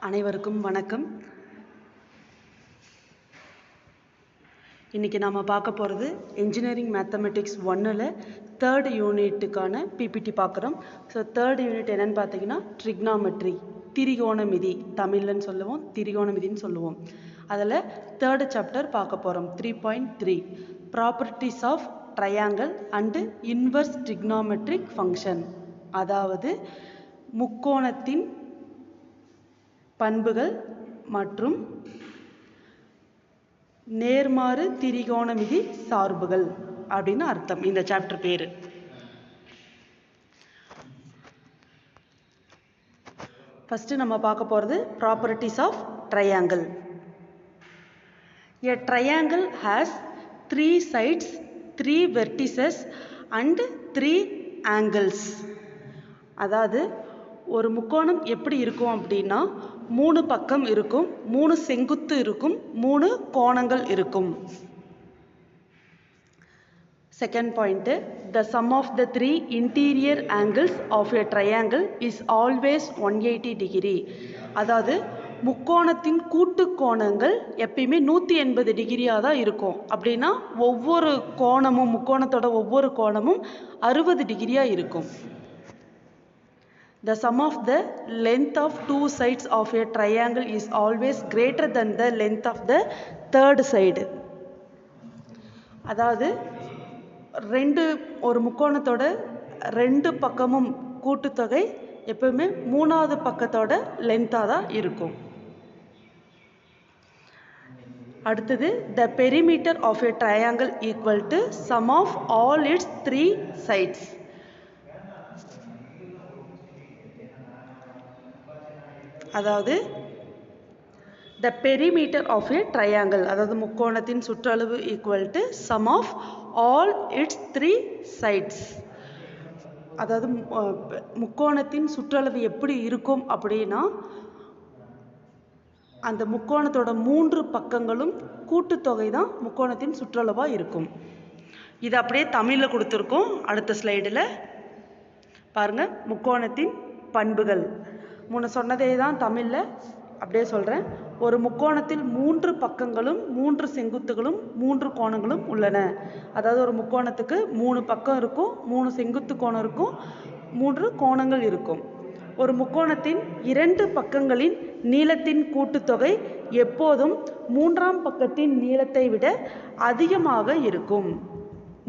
அனைவருக்கும் வணக்கம். இன்றைக்கி நாம் பார்க்க போகிறது இன்ஜினியரிங் மேத்தமெட்டிக்ஸ் 1ல் 3rd யூனிட்டுக்கான பிபிடி பார்க்குறோம். ஸோ 3rd யூனிட் என்னென்னு பார்த்தீங்கன்னா ட்ரிக்னாமெட்ரி, திரிகோணமிதி, தமிழ்லன்னு சொல்லுவோம், திரிகோணமிதின்னு சொல்லுவோம். அதில் 3rd சாப்டர் பார்க்க போகிறோம். 3.3 properties of triangle and inverse trigonometric function, அதாவது முக்கோணத்தின் பண்புகள் மற்றும் நேர்மாறு திரிகோணமிதி சார்புகள் அப்படின்னு அர்த்தம் இந்த சாப்டர் பேரு. ஃபர்ஸ்ட் நம்ம பார்க்க போகிறது properties of triangle. A triangle has 3 sides, 3 vertices and 3 angles. அதாவது ஒரு முக்கோணம் எப்படி இருக்கும் அப்படின்னா 3 பக்கம் இருக்கும், 3 செங்குத்து இருக்கும், 3 கோணங்கள் இருக்கும். Second point, the sum of the 3 interior angles of a triangle is always 180 degree. அதாவது முக்கோணத்தின் கூட்டு கோணங்கள் எப்பயுமே 180 டிகிரியாக தான் இருக்கும். அப்படின்னா ஒவ்வொரு கோணமும், முக்கோணத்தோட ஒவ்வொரு கோணமும் 60 டிகிரியாக இருக்கும். The sum of the length of 2 sides of a triangle is always greater than the length of the third side. அதாவது ஒரு முக்கோணத்தோட 2 பக்கமும் கூட்டுத்தொகை எப்பவுமே 3வது பக்கத்தோட லென்த்தாக தான் இருக்கும். அடுத்தது, the perimeter of a triangle equal to sum of all its 3 sides. அதாவது the perimeter of a triangle, அதாவது முக்கோணத்தின் சுற்றளவு equal to sum of all its 3 sides. அதாவது முக்கோணத்தின் சுற்றளவு எப்படி இருக்கும் அப்படின்னா அந்த முக்கோணத்தோட 3 பக்கங்களும் கூட்டுத்தொகை தான் முக்கோணத்தின் சுற்றளவாக இருக்கும். இது அப்படியே தமிழில் கொடுத்துருக்கோம். அடுத்த ஸ்லைடில் பாருங்கள், முக்கோணத்தின் பண்புகள். முன்ன சொன்னதே தான் தமிழில் அப்படியே சொல்கிறேன். ஒரு முக்கோணத்தில் 3 பக்கங்களும் 3 செங்குத்துகளும் 3 கோணங்களும் உள்ளன. அதாவது ஒரு முக்கோணத்துக்கு 3 பக்கம் இருக்கும், 3 செங்குத்து கோணம் இருக்கும், 3 கோணங்கள் இருக்கும். ஒரு முக்கோணத்தின் 2 பக்கங்களின் நீளத்தின் கூட்டுத்தொகை எப்போதும் 3ஆம் பக்கத்தின் நீளத்தை விட அதிகமாக இருக்கும்.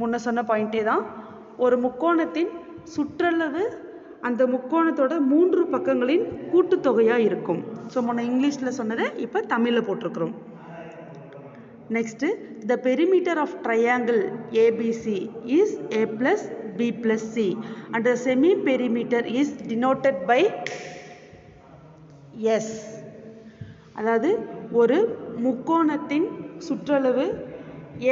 முன்ன சொன்ன பாயிண்டே தான். ஒரு முக்கோணத்தின் சுற்றளவு அந்த முக்கோணத்தோட 3 பக்கங்களின் கூட்டுத்தொகையாக இருக்கும். ஸோ முன்ன இங்கிலீஷில் சொன்னதை இப்போ தமிழில் போட்டிருக்கிறோம். Next, the perimeter of triangle ABC is A plus B plus C and the semi perimeter is denoted by S. அதாவது ஒரு முக்கோணத்தின் சுற்றளவு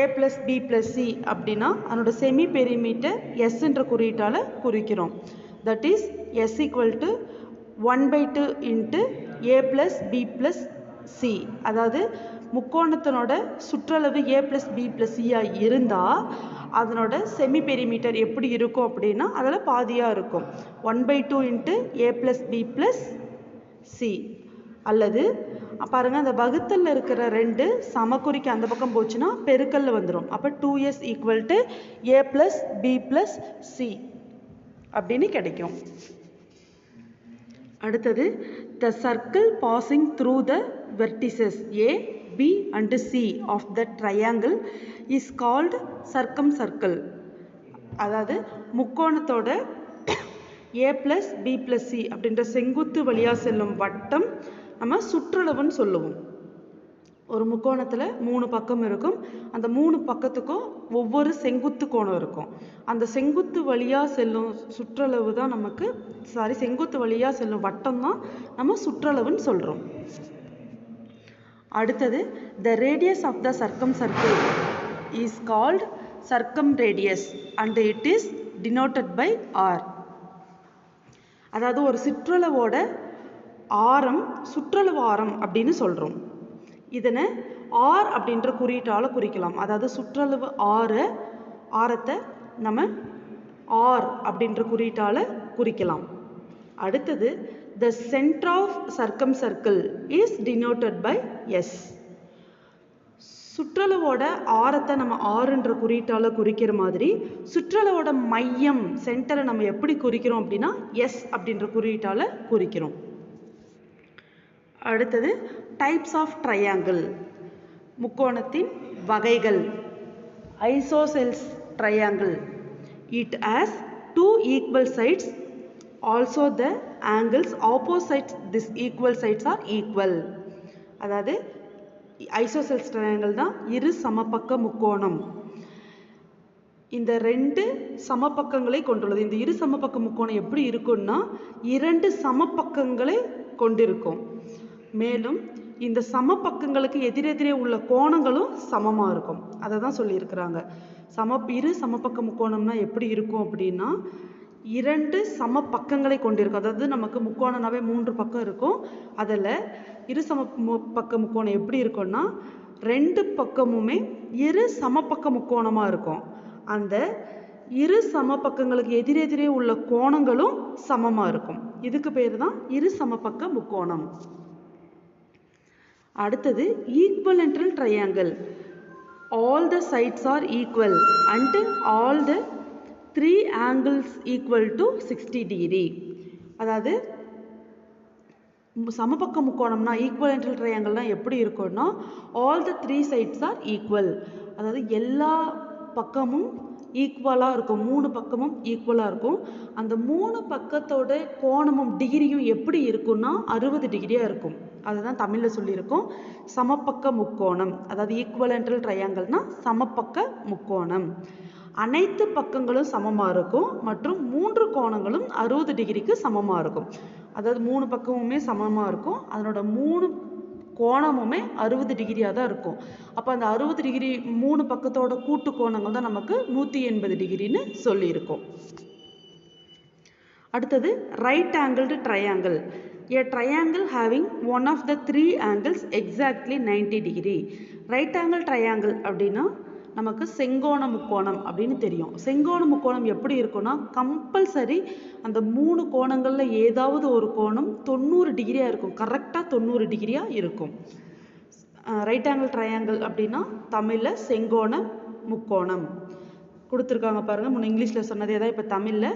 A plus B plus C அப்படின்னா அதனோட செமி பெரிமீட்டர் S என்ற குறியீட்டால் குறிக்கிறோம். That is S equal to 1/2 into A plus B plus C. அதாவது முக்கோணத்தினோட சுற்றளவு A plus B plus C இருந்தால் அதனோட செமி பெரிமீட்டர் எப்படி இருக்கும் அப்படின்னா அதில் பாதியாக இருக்கும். 1/2 into A plus B plus C. அல்லது பாருங்கள், அந்த வகுத்தலில் இருக்கிற 2 சமக்குறிக்கு அந்த பக்கம் போச்சுன்னா பெருக்கல்ல வந்துடும். அப்போ 2S equal to A plus B plus C அப்படின்னு கிடைக்கும். அடுத்தது, the circle passing through the vertices A, B and C of the triangle is called circumcircle. அதாவது முக்கோணத்தோட A plus B plus C அப்படின்ற செங்குத்து வழியாக செல்லும் வட்டம் நம்ம சுற்றளவுன்னு சொல்லுவோம். ஒரு முக்கோணத்தில் 3 பக்கம் இருக்கும், அந்த 3 பக்கத்துக்கும் ஒவ்வொரு செங்குத்து கோணம் இருக்கும். அந்த செங்குத்து வழியாக செல்லும் சுற்றளவு தான் செங்குத்து வழியாக செல்லும் வட்டம் தான் நம்ம சுற்றளவுன்னு சொல்கிறோம். அடுத்தது, the radius of the circumcircle is called circumradius and it is denoted by R. அதாவது ஒரு சுற்றளவோட ஆரம் சுற்றளவு ஆரம் அப்படின்னு சொல்கிறோம். இதனை R அப்படின்ற குறியீட்டால் குறிக்கலாம். அதாவது சுற்றளவு ஆரத்தை நம்ம R அப்படின்ற குறியீட்டால் குறிக்கலாம். அடுத்தது the center of circumcircle is denoted by S. சுற்றளவோட ஆரத்தை நம்ம ஆறுன்ற குறியீட்டால குறிக்கிற மாதிரி சுற்றளவோட மையம் சென்டரை நம்ம எப்படி குறிக்கிறோம் அப்படின்னா S அப்படின்ற குறியீட்டால குறிக்கிறோம். அடுத்தது டைப்ஸ் ஆஃப் ட்ரையாங்கிள், முக்கோணத்தின் வகைகள். Isosceles triangle, it has two equal sides, also the angles opposite this equal sides are equal. அதாவது ஐசோசெல்ஸ் ட்ரையாங்கிள் தான் இரு சமபக்க முக்கோணம். இந்த ரெண்டு சமபக்கங்களை கொண்டுள்ளது. இந்த இரு சமபக்க முக்கோணம் எப்படி இருக்கும்னா இரண்டு சமபக்கங்களை கொண்டிருக்கும். மேலும் இந்த சமபக்கங்களுக்கு எதிரெதிரே உள்ள கோணங்களும் சமமா இருக்கும். அதை தான் சொல்லியிருக்கிறாங்க. இரு சமபக்க முக்கோணம்னா எப்படி இருக்கும் அப்படின்னா இரண்டு சம பக்கங்களை கொண்டிருக்கும். அதாவது நமக்கு முக்கோணம்னாவே 3 பக்கம் இருக்கும். அதில் இரு பக்க முக்கோணம் எப்படி இருக்கும்னா 2 பக்கமுமே இரு சமபக்க முக்கோணமாக இருக்கும். அந்த இரு சமபக்கங்களுக்கு எதிரெதிரே உள்ள கோணங்களும் சமமாக இருக்கும். இதுக்கு பேர் தான் இரு சமபக்க முக்கோணம். அடுத்தது ஈக்குவலென்ட்ரல் triangle. all the sides are equal and all the 3 angles equal to 60 degree. அதாவது சமபக்க முக்கோணம்னா ஈக்குவலென்ட்ரல் ட்ரையாங்கிள்னா எப்படி இருக்கும்னா all the 3 sides are equal. அதாவது எல்லா பக்கமும் ஈக்குவலாக இருக்கும். 3 பக்கமும் ஈக்குவலாக இருக்கும். அந்த 3 பக்கத்தோட கோணமும் டிகிரியும் எப்படி இருக்கும்னா 60 டிகிரியாக இருக்கும். அதுதான் தமிழில் சொல்லியிருக்கோம் சமபக்க முக்கோணம். அதாவது ஈக்குவலென்ட்ரல் ட்ரையாங்கிள்னா சமபக்க முக்கோணம். அனைத்து பக்கங்களும் சமமாக இருக்கும் மற்றும் 3 கோணங்களும் 60 டிகிரிக்கு சமமாக இருக்கும். அதாவது 3 பக்கமுமே சமமாக இருக்கும். அதனோட 3 கோணமுமே 60 டிகிரியாக தான் இருக்கும். அப்போ அந்த 60 டிகிரி 3 பக்கத்தோட கூட்டு கோணங்கள் தான் நமக்கு 180 டிகிரின்னு சொல்லியிருக்கோம். அடுத்தது right angled triangle. A triangle having one of the 3 angles exactly 90 degree. Right angle triangle அப்படின்னா நமக்கு செங்கோண முக்கோணம் அப்படின்னு தெரியும். செங்கோண முக்கோணம் எப்படி இருக்கும்னா கம்பல்சரி அந்த 3 கோணங்களில் ஏதாவது ஒரு கோணம் 90 டிகிரியாக இருக்கும். கரெக்டாக 90 டிகிரியாக இருக்கும். ரைட் ஆங்கிள் ட்ரையாங்கிள் அப்படின்னா தமிழில் செங்கோண முக்கோணம் கொடுத்துருக்காங்க பாருங்க. முன்ன இங்கிலீஷில் சொன்னதே தான் இப்போ தமிழில்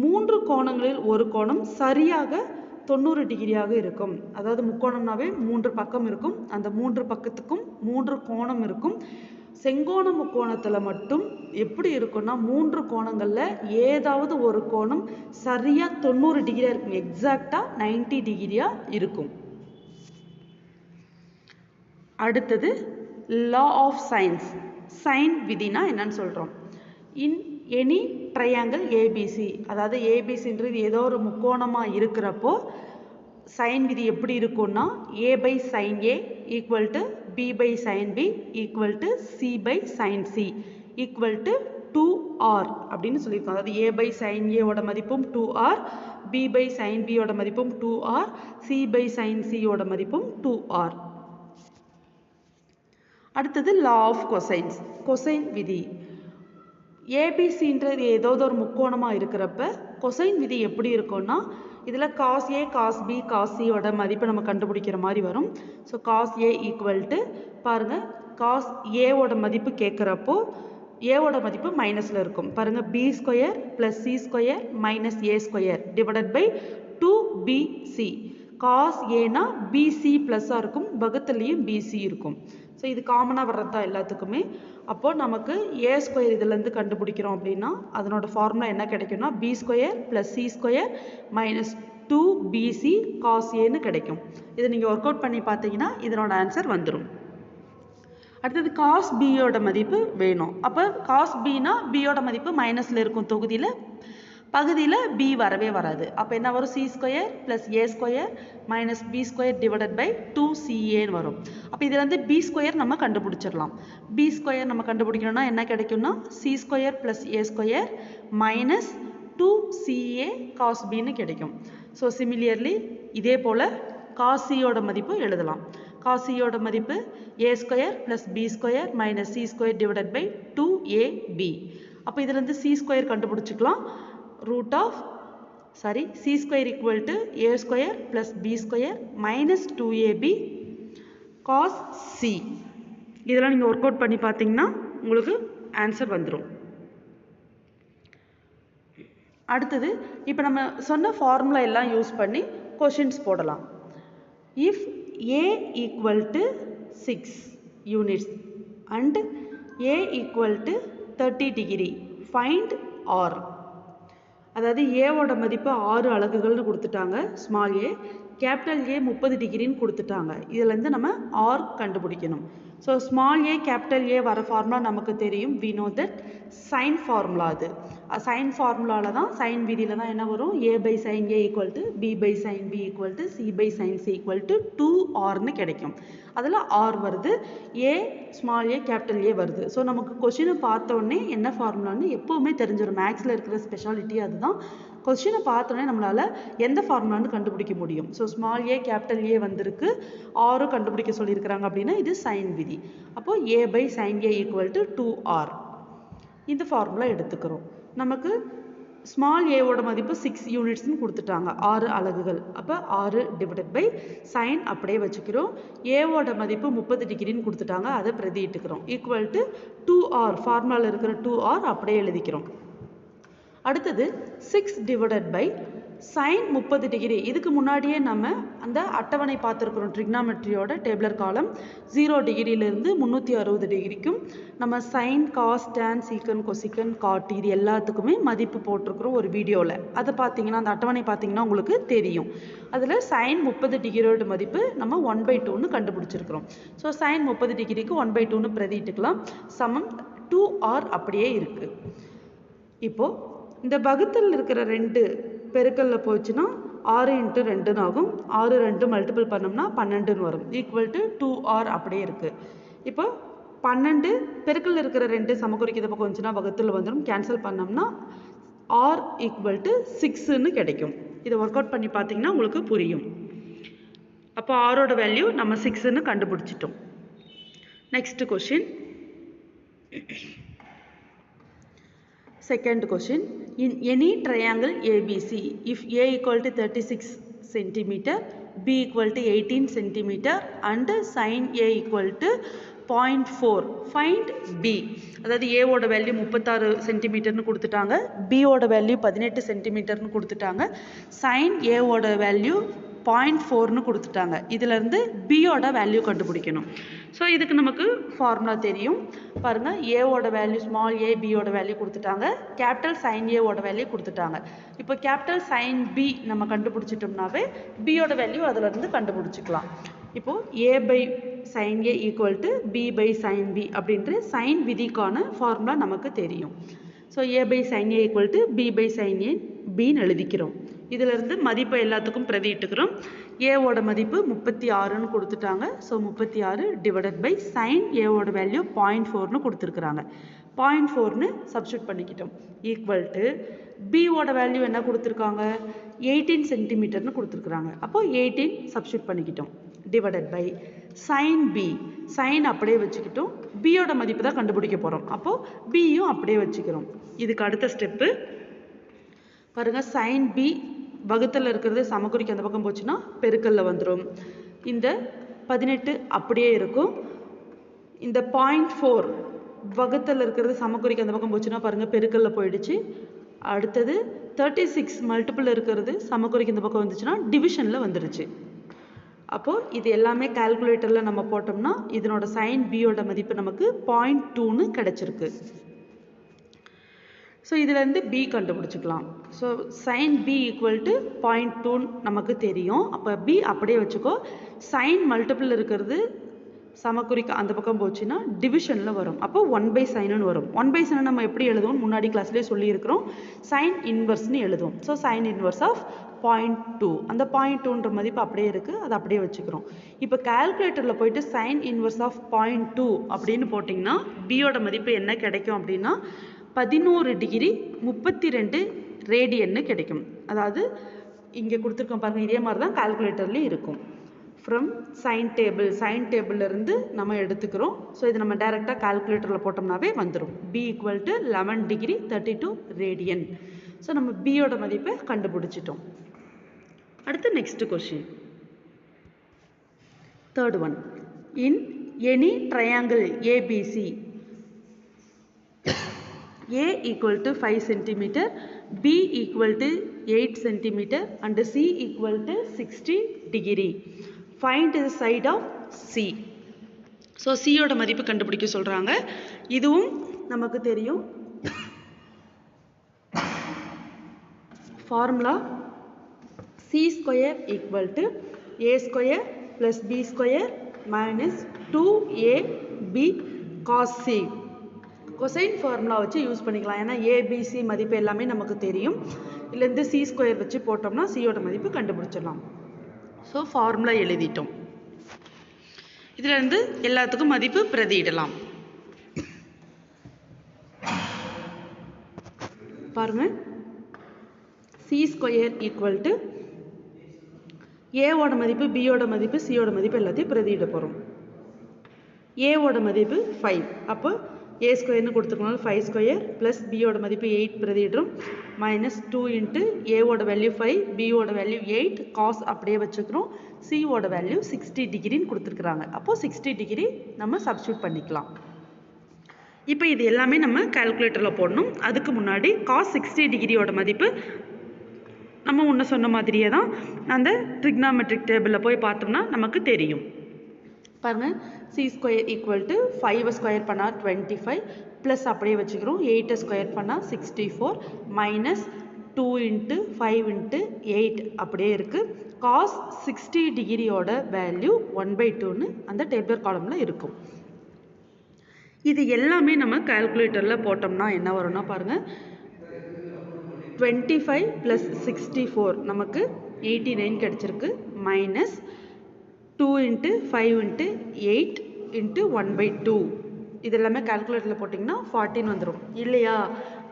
3 கோணங்களில் ஒரு கோணம் சரியாக 90 டிகிரியாக இருக்கும். அதாவது முக்கோணம்னாவே 3 பக்கம் இருக்கும். அந்த 3 பக்கத்துக்கும் 3 கோணம் இருக்கும். செங்கோண முக்கோணத்தில் மட்டும் எப்படி இருக்கும்னா 3 கோணங்களில் ஏதாவது ஒரு கோணம் சரியாக 90 டிகிரியாக இருக்கும். எக்ஸாக்டாக 90 டிகிரியாக இருக்கும். அடுத்தது லா ஆஃப் சைன்ஸ். சைன் விதினா என்னன்னு சொல்கிறோம். இன் எனி ட்ரையாங்கிள் ஏபிசி, அதாவது ஏபிசின்றது ஏதோ ஒரு முக்கோணமாக இருக்கிறப்போ சைன் விதி எப்படி இருக்கும்னா a by sin a equal to b by sin b equal to c by sin c equal to 2r அப்படின்னு சொல்லியிருக்கோம். அதாவது a by sin a ஓட மதிப்பும் 2r, b by sin b ஓட மதிப்பும் 2r, c by sin c ஓட மதிப்பும் 2r. அடுத்தது லா ஆஃப் கொசைன்ஸ். கொசைன் விதி. ஏபிசின்றது ஏதாவது ஒரு முக்கோணமாக இருக்கிறப்ப கொசைன் விதி எப்படி இருக்கும்னா இதில் cos A cos B cos சியோட மதிப்பை நம்ம கண்டுபிடிக்கிற மாதிரி வரும். So cos A equal to பாருங்கள் காஸ் ஏவோட மதிப்பு கேட்குறப்போ ஏவோட மதிப்பு மைனஸில் இருக்கும். பாருங்கள் B square plus C square minus A square divided by 2bc. Cos ஏனா பிசி ப்ளஸ்ஸாக இருக்கும், வகுத்துலேயும் பிசி இருக்கும். ஸோ இது காமனாக வர்றது தான் எல்லாத்துக்குமே. அப்போது நமக்கு ஏ ஸ்கொயர் இதிலேருந்து கண்டுபிடிக்கிறோம் அப்படின்னா அதனோட ஃபார்முலா என்ன கிடைக்கும்னா b square plus C square minus 2bc cos ஏன்னு கிடைக்கும். இதை நீங்கள் ஒர்க் அவுட் பண்ணி பார்த்தீங்கன்னா இதனோட ஆன்சர் வந்துடும். அடுத்தது காஸ் பியோட மதிப்பு வேணும். அப்போ காஸ் பினா பியோட மதிப்பு மைனஸில் இருக்கும் தொகுதியில், பகுதியில் பி வரவே வராது. அப்போ என்ன வரும் c square plus a square minus b square divided by 2ca வரும். அப்போ இதில் வந்து பி ஸ்கொயர் நம்ம கண்டுபிடிச்சிடலாம். பி ஸ்கொயர் நம்ம கண்டுபிடிக்கணும்னா என்ன கிடைக்கும்னா C square plus a square minus 2ca cos பின்னு கிடைக்கும். ஸோ சிமிலியர்லி இதே போல் காஸ் சியோட மதிப்பு எழுதலாம். காஸ் சியோட மதிப்பு A square plus B square minus C square divided by 2ab. அப்போ இதுலேருந்து சி ஸ்கொயர் கண்டுபிடிச்சிக்கலாம். Root of sorry C square equal to A square plus B square minus 2ab cos C. இதெல்லாம் நீங்கள் ஒர்க் அவுட் பண்ணி பார்த்தீங்கன்னா உங்களுக்கு answer வந்துடும். அடுத்தது இப்போ நம்ம சொன்ன ஃபார்முலா எல்லாம் யூஸ் பண்ணி கொஷின்ஸ் போடலாம். If a equal to 6 units and a equal to 30 degree find R. அதாவது ஏவோட மதிப்பு 6 அலகுகள்னு கொடுத்துட்டாங்க ஸ்மால் ஏ, கேபிட்டல் ஏ 30 டிகிரின்னு கொடுத்துட்டாங்க. இதுலேருந்து நம்ம ஆர் கண்டுபிடிக்கணும். So small A capital A வர ஃபார்முலா நமக்கு தெரியும். We know that sine formula. அது சைன் ஃபார்முலாவில் தான், சைன் விதியில் தான் என்ன வரும், A by sine A equal to B by sine B equal to C by sine C equal to 2ஆர்னு கிடைக்கும். அதில் ஆர் வருது, ஏ ஸ்மால் ஏ கேபிட்டல் ஏ வருது. ஸோ நமக்கு கொஷினை பார்த்தோன்னே என்ன ஃபார்முலான்னு எப்போவுமே தெரிஞ்சிடும். மேக்ஸில் இருக்கிற ஸ்பெஷாலிட்டி அதுதான். கொஸ்டினை பார்த்தோன்னே நம்மளால் எந்த ஃபார்முலான்னு கண்டுபிடிக்க முடியும். So small A capital A வந்திருக்கு, ஆரும் கண்டுபிடிக்க சொல்லியிருக்கிறாங்க அப்படின்னா இது சைன் விதி. அப்போது A by sine A equal to 2r. இந்த ஃபார்முலா எடுத்துக்கிறோம். நமக்கு ஸ்மால் ஏவோட மதிப்பு 6 யூனிட்ஸ்னு கொடுத்துட்டாங்க, 6 அலகுகள். அப்போ 6 டிவைடட் பை சைன் அப்படியே வச்சுக்கிறோம். ஏவோட மதிப்பு 30 டிகிரின்னு கொடுத்துட்டாங்க, அதை பிரதியிட்டுக்கிறோம். ஈக்குவல் டு 2r, ஃபார்முலாவில் இருக்கிற 2r அப்படியே எழுதிக்கிறோம். அடுத்தது 6 டிவைடட் பை சைன் 30 டிகிரி. இதுக்கு முன்னாடியே நம்ம அந்த அட்டவணை பார்த்துருக்குறோம். ட்ரிக்னாமெட்ரியோட டேபிளர் காலம் 0 டிகிரியிலேருந்து 360 டிகிரிக்கும் நம்ம சைன் காஸ் டேன் சீக்கன் கொசிக்கன் காட் இது எல்லாத்துக்குமே மதிப்பு போட்டிருக்கிறோம் ஒரு வீடியோவில். அதை பார்த்தீங்கன்னா, அந்த அட்டவணை பார்த்தீங்கன்னா உங்களுக்கு தெரியும். அதில் சைன் 30 டிகிரியோட மதிப்பு நம்ம 1/2ன்னு கண்டுபிடிச்சிருக்கிறோம். ஸோ சைன் 30 டிகிரிக்கு 1/2ன்னு பிரதிட்டுக்கலாம். சமம் 2r அப்படியே இருக்குது. இப்போது இந்த வகுத்தல் இருக்கிற 2 பெருக்கல்ல போச்சுன்னா 6 × 2 ஆகும். 6 2 மல்டிபிள் பண்ணோம்னா 12ன்னு வரும். ஈக்குவல் டு 2r அப்படியே இருக்குது. இப்போ 12 பெருக்கல்ல இருக்கிற 2 சமக்குறிக்கு இந்த பக்கம் வந்துச்சுன்னா வகுத்தில் வந்துடும். கேன்சல் பண்ணோம்னா r ஈக்குவல் டு 6ன்னு கிடைக்கும். இதை ஒர்க் அவுட் பண்ணி பார்த்தீங்கன்னா உங்களுக்கு புரியும். அப்போ ஆரோட வேல்யூ நம்ம 6ன்னு கண்டுபிடிச்சிட்டோம். Next question. Second question, in any triangle ABC, if A equal to 36 cm, B equal to 18 cm and sin A equal to 0.4, find B. அதாவது A ஓட வேல்யூ 36 சென்டிமீட்டர்னு கொடுத்துட்டாங்க, B ஓட வேல்யூ 18 சென்டிமீட்டர்னு கொடுத்துட்டாங்க, sin A ஓட value 0.4ன்னு கொடுத்துட்டாங்க. இதிலேருந்து பியோட value கண்டுபிடிக்கணும். ஸோ இதுக்கு நமக்கு ஃபார்முலா தெரியும். பாருங்கள், ஏவோட வேல்யூ ஸ்மால் ஏ, பியோட வேல்யூ கொடுத்துட்டாங்க, கேபிட்டல் சைன் ஏவோட வேல்யூ கொடுத்துட்டாங்க. இப்போ கேபிட்டல் சைன் பி நம்ம கண்டுபிடிச்சிட்டோம்னாவே பியோட வேல்யூ அதிலிருந்து கண்டுபிடிச்சிக்கலாம். இப்போது A by sine A equal to B by sine B அப்படின்ற சைன் விதிக்கான ஃபார்முலா நமக்கு தெரியும். So A by sine A equal to B by sine A பின்னு எழுதிக்கிறோம். இதிலிருந்து மதிப்பை எல்லாத்துக்கும் பிரதியிட்டுக்கிறோம். ஏவோட மதிப்பு 36ன்னு கொடுத்துட்டாங்க. ஸோ 36 டிவைடட் பை சைன் ஏவோட வேல்யூ 0.4ன்னு கொடுத்துருக்குறாங்க. 0.4ன்னு சப்ஸ்டியூட் பண்ணிக்கிட்டோம். ஈக்குவல் டு பியோட வேல்யூ என்ன கொடுத்துருக்காங்க, 18 சென்டிமீட்டர்னு கொடுத்துருக்குறாங்க. அப்போது 18 சப்ஸ்டியூட் பண்ணிக்கிட்டோம். Divided by sine B, sign அப்படியே வச்சுக்கிட்டோம், பியோட மதிப்பு தான் கண்டுபிடிக்க போகிறோம். அப்போது பியும் அப்படியே வச்சுக்கிறோம். இதுக்கு அடுத்த ஸ்டெப்பு பாருங்கள், சைன் பி வகுத்தில் இருக்கிறது சமக்குறிக்கு அந்த பக்கம் போச்சுன்னா பெருக்கல்ல வந்துடும். இந்த 18 அப்படியே இருக்கும். இந்த 0.4 வகுத்தில் இருக்கிறது சமக்குறிக்கு அந்த பக்கம் போச்சுன்னா பாருங்கள் பெருக்கல்ல போயிடுச்சு. அடுத்தது 36 மல்டிபிள் இருக்கிறது சமக்குறிக்கு இந்த பக்கம் வந்துச்சுன்னா டிவிஷனில் வந்துடுச்சு. அப்போது இது எல்லாமே கால்குலேட்டரில் நம்ம போட்டோம்னா இதனோட சைன் பியோட மதிப்பு நமக்கு 0.2ன்னு கிடச்சிருக்கு. ஸோ இதிலேருந்து பி கண்டுபிடிச்சிக்கலாம். So sine B equal to 0.2 நமக்கு தெரியும். அப்போ பி அப்படியே வச்சுக்கோ. சைன் மல்டிபிள் இருக்கிறது சமக்குறிக்கு அந்த பக்கம் போச்சுன்னா டிவிஷனில் வரும். அப்போ 1/sin வரும். 1/sin நம்ம எப்படி எழுதுவோம் முன்னாடி கிளாஸ்லேயே சொல்லியிருக்கிறோம், சைன் இன்வர்ஸ்னு எழுதுவோம். ஸோ சைன் இன்வர்ஸ் ஆஃப் 0.2, அந்த 0.2ன்ற மதிப்பு அப்படியே இருக்குது, அதை அப்படியே வச்சுக்கிறோம். இப்போ கால்குலேட்டரில் போயிட்டு சைன் இன்வர்ஸ் ஆஃப் 0.2 அப்படின்னு போட்டிங்கன்னா பியோட மதிப்பு என்ன கிடைக்கும் அப்படின்னா 11 டிகிரி 32 ரேடியன்னு கிடைக்கும். அதாவது இங்கே கொடுத்துருக்கோம் பாருங்கள், இதே மாதிரி தான் கால்குலேட்டர்லேயும் இருக்கும். ஃப்ரம் சைன் டேபிள்லேருந்து நம்ம எடுத்துக்கிறோம். ஸோ இது நம்ம டைரெக்டாக கால்குலேட்டரில் போட்டோம்னாவே வந்துடும். B equal to 11 degree 32 radian. So நம்ம பியோட மதிப்பை கண்டுபிடிச்சிட்டோம். அடுத்து next question. Third one. In any triangle ABC A equal to 5 cm, B equal to 8 cm and C equal to 60 degree. Find the side of C. So C ஓட மதிப்பு கண்டுபிடிக்க சொல்றாங்க. இதுவும் நமக்கு தெரியும். Formula C square equal to A square plus B square minus 2AB cos C. Cosine formula வச்சு use பண்ணிக்கலாம். ஏன்னா ஏபிசி மதிப்பு எல்லாமே நமக்கு தெரியும். இதுலேருந்து சி ஸ்கொயர் வச்சு போட்டோம்னா சியோட மதிப்பு கண்டுபிடிச்சிடலாம். ஸோ ஃபார்முலா எழுதிட்டோம். இதுலேருந்து எல்லாத்துக்கும் மதிப்பு பிரதியிடலாம். பாருங்க, சி ஸ்கொயர் ஈக்குவல் டு ஏவோட மதிப்பு, பியோட மதிப்பு, சியோட மதிப்பு எல்லாத்தையும் பிரதியிட போகிறோம். ஏவோட மதிப்பு 5, அப்போ ஏ ஸ்கொயர்னு கொடுத்துருக்கனால 5 ஸ்கொயர் ப்ளஸ் பியோட மதிப்பு 8 பிரதியிடுறோம். மைனஸ் 2 இன்ட்டு ஏவோட வேல்யூ 5, பியோட வேல்யூ 8, காஸ் அப்படியே வச்சுக்கிறோம். சியோட வேல்யூ 60 டிகிரின்னு கொடுத்துருக்குறாங்க. அப்போது 60 டிகிரி நம்ம சப்ஸ்டியூட் பண்ணிக்கலாம். இப்போ இது எல்லாமே நம்ம கால்குலேட்டரில் போடணும். அதுக்கு முன்னாடி காஸ் 60 டிகிரியோட மதிப்பு நம்ம முன்ன சொன்ன மாதிரியே தான் அந்த ட்ரிக்னாமெட்ரிக் டேபிளில் போய் பார்த்தோம்னா நமக்கு தெரியும். பாருங்கள், C square equal to 5 square பண்ணால் 25 ப்ளஸ் அப்படியே வச்சுக்கிறோம். 8 ஸ்கொயர் பண்ணால் 64 மைனஸ் 2 இன்ட்டு 5 இன்ட்டு 8 அப்படியே இருக்குது. காஸ் 60 டிகிரியோட வேல்யூ 1/2ன்னு அந்த டேபிள் காலமில் இருக்கும். இது எல்லாமே நம்ம கால்குலேட்டரில் போட்டோம்னா என்ன வரும்னா பாருங்கள், 25 ப்ளஸ் 64 நமக்கு 89 கிடச்சிருக்கு. Minus 2 into 5 into 8 into 1/2. இது எல்லாமே கால்குலேட்டரில் போட்டிங்கன்னா 14 வந்துடும் இல்லையா?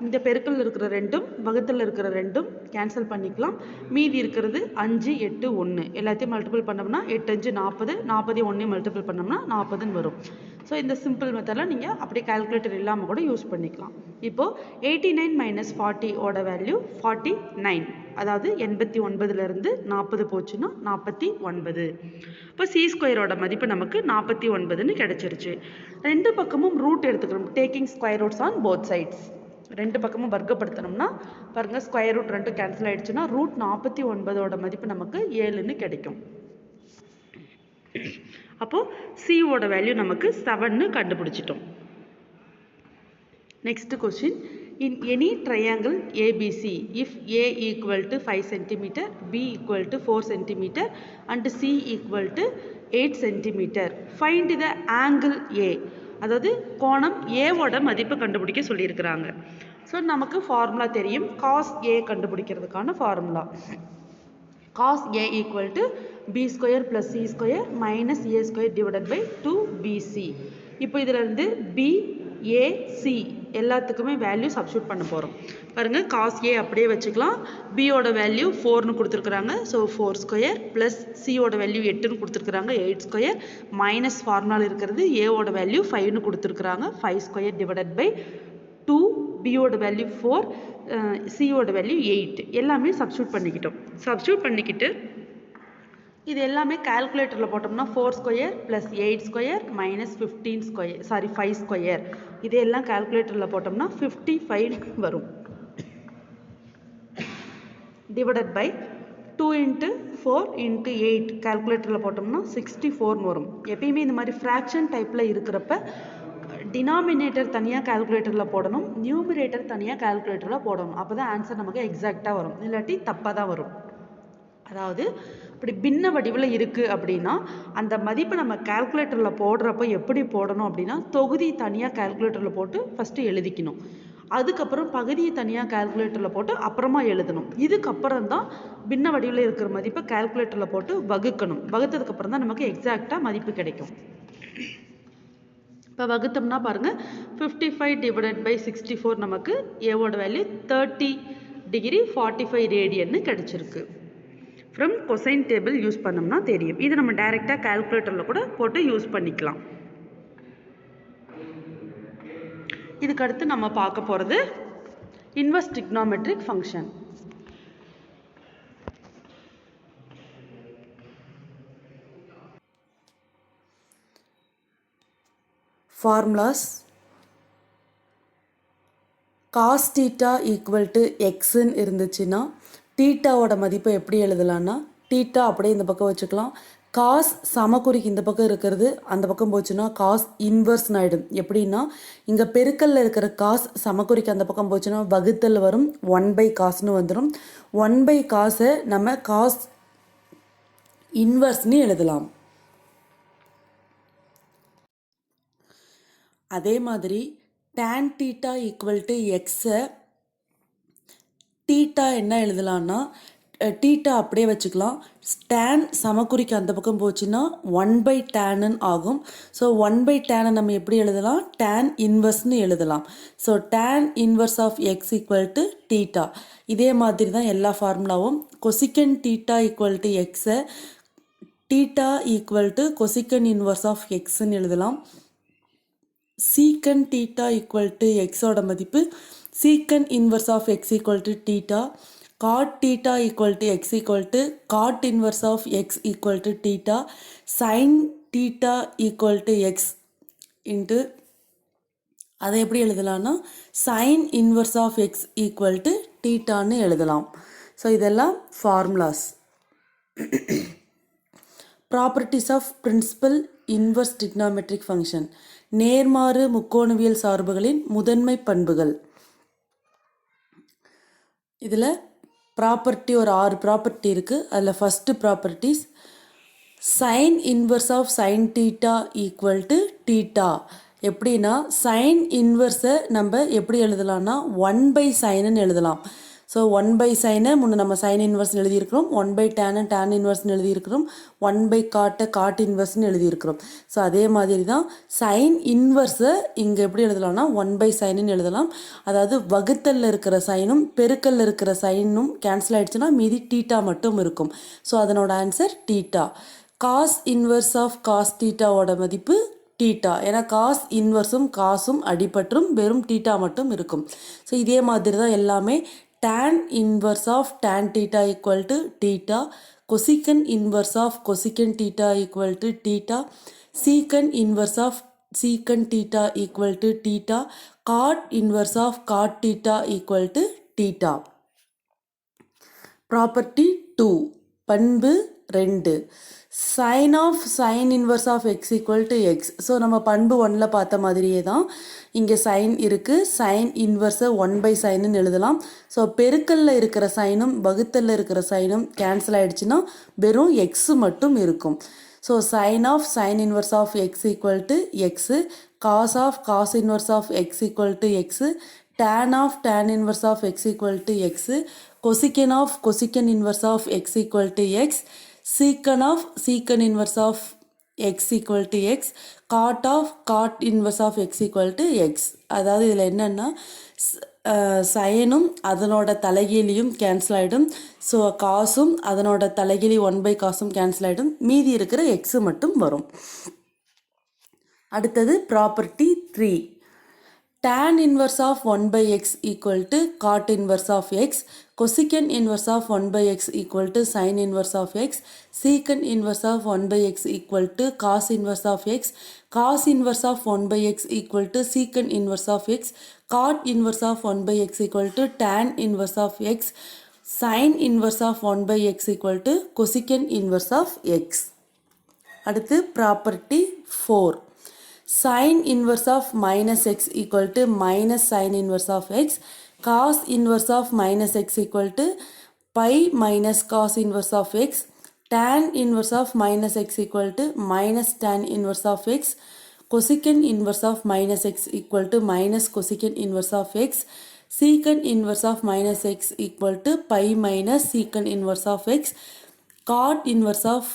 இந்த பெருக்கல் இருக்கிற ரெண்டும் வகுத்தில் இருக்கிற ரெண்டும் கேன்சல் பண்ணிக்கலாம். மீதி இருக்கிறது 5, 8, 1 எல்லாத்தையும் மல்டிபிள் பண்ணோம்னா 8, 5, 40, 40 1 மல்டிபிள் பண்ணோம்னா 40ன்னு வரும். ஸோ இந்த சிம்பிள் மெத்தடில் நீங்கள் அப்படியே கால்குலேட்டர் இல்லாமல் கூட யூஸ் பண்ணிக்கலாம். இப்போது 89 மைனஸ் 40 ஓட வேல்யூ 49, அதாவது 89லேருந்து 40 போச்சுன்னா 49. இப்போ சி ஸ்கொயரோட மதிப்பு நமக்கு 49ன்னு கிடச்சிருச்சு. ரெண்டு பக்கமும் ரூட் எடுத்துக்கணும். Taking square roots on both sides. ரெண்டு பக்கமும் வர்க்கப்படுத்தணும்னா பாருங்கள், ஸ்கொயர் ரூட் ரெண்டு கேன்சல் ஆகிடுச்சுன்னா ரூட் 49ஓட மதிப்பு நமக்கு 7ன்னு கிடைக்கும். அப்போது சியோட வேல்யூ நமக்கு 7ன்னு கண்டுபிடிச்சிட்டோம். Next question. In any triangle ABC, if A equal to 5 cm, B equal to 4 cm and C equal to 8 cm, find the angle A. அதாவது கோணம் ஏவோட மதிப்பு கண்டுபிடிக்க சொல்லியிருக்கிறாங்க. ஸோ நமக்கு ஃபார்முலா தெரியும். காஸ் ஏ கண்டுபிடிக்கிறதுக்கான formula cos A equal to B square plus C square minus A square divided by 2BC. இப்போ இதில் இருந்து BAC எல்லாத்துக்குமே வேல்யூ சப்ஸ்டியூட் பண்ண போகிறோம். பாருங்கள், காஸ் ஏ அப்படியே வச்சுக்கலாம். பியோட வேல்யூ 4ன்னு கொடுத்துருக்குறாங்க. ஸோ 4 ஸ்கொயர் ப்ளஸ் சியோட வேல்யூ 8ன்னு கொடுத்துருக்குறாங்க. 8 ஸ்கொயர் மைனஸ் ஃபார்முலாவில் இருக்கிறது ஏவோட வேல்யூ 5ன்னு கொடுத்துருக்குறாங்க. 5 ஸ்கொயர் டிவைடட் பை 2, பியோட வேல்யூ 4, சியோட வேல்யூ 8 எல்லாமே சப்ஸ்டியூட் பண்ணிக்கிட்டோம். சப்ஸ்டியூட் பண்ணிக்கிட்டு இது எல்லாமே கால்குலேட்டரில் போட்டோம்னா 4 square plus 8 square minus 15 square 5 square இதெல்லாம் கால்குலேட்டரில் போட்டோம்னா 55 வரும். டிவைடட் பை 2 இன்ட்டு 4 இன்ட்டு 8 கால்குலேட்டரில் போட்டோம்னா 64 வரும். எப்பயுமே இந்த மாதிரி ஃப்ராக்ஷன் டைப்பில் இருக்கிறப்ப டினாமினேட்டர் தனியாக கால்குலேட்டரில் போடணும், நியூமரேட்டர் தனியாக கால்குலேட்டரில் போடணும். அப்போ தான் ஆன்சர் நமக்கு எக்ஸாக்டாக வரும், இல்லாட்டி தப்பாக தான் வரும். அதாவது இப்படி பின்ன வடிவில் இருக்குது அப்படின்னா அந்த மதிப்பை நம்ம கால்குலேட்டரில் போடுறப்போ எப்படி போடணும் அப்படின்னா, தொகுதி தனியாக கால்குலேட்டரில் போட்டு ஃபஸ்ட்டு எழுதிக்கணும். அதுக்கப்புறம் பகுதியை தனியாக கால்குலேட்டரில் போட்டு அப்புறமா எழுதணும். இதுக்கப்புறம் தான் பின்ன வடிவில் இருக்கிற மதிப்பை கால்குலேட்டரில் போட்டு வகுக்கணும். வகுத்ததுக்கப்புறம் தான் நமக்கு எக்ஸாக்டாக மதிப்பு கிடைக்கும். இப்போ வகுத்தோம்னா பாருங்கள், 55 டிவைடட் பை 64 நமக்கு ஏவோட வேல்யூ 30 டிகிரி 45 ரேடியன்னு கிடச்சிருக்கு. ஃப்ரம் கொசைன் டேபிள் யூஸ் பண்ணோம்னா தெரியும். இது நம்ம டைரெக்டாக கால்குலேட்டரில் கூட போட்டு யூஸ் பண்ணிக்கலாம். இதுக்கடுத்து நம்ம பார்க்க போகிறது inverse trigonometric function. Formulas cos theta equal to x ன்னு இருந்துச்சுன்னா தீட்டாவோட மதிப்பை எப்படி எழுதலாம்னா தீட்டா அப்படியே இந்த பக்கம் வச்சுக்கலாம். காஸ் சமக்குறிக்கு இந்த பக்கம் இருக்கிறது அந்த பக்கம் போச்சுன்னா காஸ் இன்வர்ஸ் ஆகிடும். எப்படின்னா இங்கே பெருக்கல்ல இருக்கிற காஸ் சமக்குறிக்கு அந்த பக்கம் போச்சுன்னா வகுத்தல் வரும், 1/cosன்னு வந்துடும். 1/cosஐ நம்ம காஸ் இன்வர்ஸ்னு எழுதலாம். அதே மாதிரி tan theta equal to xஐ தீட்டா என்ன எழுதலாம்னா தீட்டா அப்படியே வச்சுக்கலாம். tan சமக்குறிக்கு அந்த பக்கம் போச்சுன்னா 1/tan ஆகும். ஸோ 1/tan நம்ம எப்படி எழுதலாம், tan இன்வர்ஸ்னு எழுதலாம். So tan inverse of x equal to theta. இதே மாதிரி தான் எல்லா ஃபார்முலாவும். கொசிக்கன் தீட்டா ஈக்குவல் டு எக்ஸை theta equal to cosecant inverse of எக்ஸ்ன்னு எழுதலாம். சீக்கன் தீட்டா ஈக்குவல் டு எக்ஸோட மதிப்பு secant inverse of x equal to theta. Cot theta equal to x equal to cot inverse of x equal to theta. Sine theta equal to x into அதை எப்படி எழுதலாம்னா sine inverse of x equal to தீட்டான்னு எழுதலாம். So இதெல்லாம் formulas. Properties of principal inverse trigonometric function, நேர்மாறு முக்கோணவியல் சார்புகளின் முதன்மை பண்புகள். இதில் ப்ராப்பர்ட்டி ஒரு 6 ப்ராப்பர்ட்டி இருக்குது. அதில் first properties sine inverse of sine theta equal to theta. எப்படின்னா சைன் இன்வர்ஸை நம்ம எப்படி எழுதலாம்னா 1/sin எழுதலாம். ஸோ 1/sin முன்னே நம்ம சைன் இன்வர்ஸ்னு எழுதியிருக்கிறோம், 1/tan tan இன்வர்ஸ்னு எழுதியிருக்கிறோம், 1/cot காட் இன்வர்ஸ்னு எழுதியிருக்கிறோம். ஸோ அதே மாதிரி தான் சைன் இன்வர்ஸை இங்கே எப்படி எழுதலாம்னா 1/sin எழுதலாம். அதாவது வகுத்தலில் இருக்கிற சைனும் பெருக்கல்ல இருக்கிற சைனும் கேன்சல் ஆகிடுச்சுன்னா மீதி தீட்டா மட்டும் இருக்கும். ஸோ அதனோட answer theta. Cos inverse of cos தீட்டாவோட மதிப்பு தீட்டா. ஏன்னா காஸ் இன்வர்ஸும் காசும் அடிபற்றும் வெறும் தீட்டா மட்டும் இருக்கும். ஸோ இதே மாதிரி தான் எல்லாமே. tan inverse of tan theta equal to theta, cosecant inverse of cosecant theta equal to theta, secant inverse of secant theta equal to theta, cot inverse of cot theta equal to theta. Property 2, பண்பு 2, sin of sin inverse of x equal to x. So நம்ம பண்பு 1ல் பார்த்த மாதிரியே தான் இங்கே sign இருக்குது. Sign இன்வர்ஸை 1/sin எழுதலாம். ஸோ பெருக்கல்ல இருக்கிற சைனும் வகுத்தல்ல இருக்கிற சைனும் கேன்சல் ஆகிடுச்சுன்னா வெறும் எக்ஸு மட்டும் இருக்கும். So sine of sine inverse of x equal to x, cos of cos inverse of x equal to x, tan of tan inverse of x equal to x, cosecant of cosecant inverse of x equal to x, secant of secant inverse of x equal to x, cot of cot inverse of x equal to x. அதாவது இதில் என்னென்னா சைனும் அதனோட தலைகீழியும் cancel ஆகிடும். So காசும் அதனோட தலைகீழி 1/cosம் cancel ஆகிடும். மீதி இருக்கிற எக்ஸு மட்டும் வரும். அடுத்தது property 3, tan inverse of 1/x equal to cot inverse of x, cosecant inverse of 1/x equal to sin inverse of x, secant inverse of 1/x equal to cos inverse of x, cos inverse of 1/x equal to secant inverse of x, cot inverse of 1/x equal to tan inverse of x, sin inverse of 1/x equal to cosecant inverse of x. அடுத்து property 4, sin inverse of minus x equal to minus sin inverse of x, cos inverse of minus x equal to pi minus cos inverse of x, tan inverse of minus x equal to minus tan inverse of x, cosecant inverse of minus x equal to minus cosecant inverse of x, secant inverse of minus x equal to pi minus secant inverse of x, cot inverse of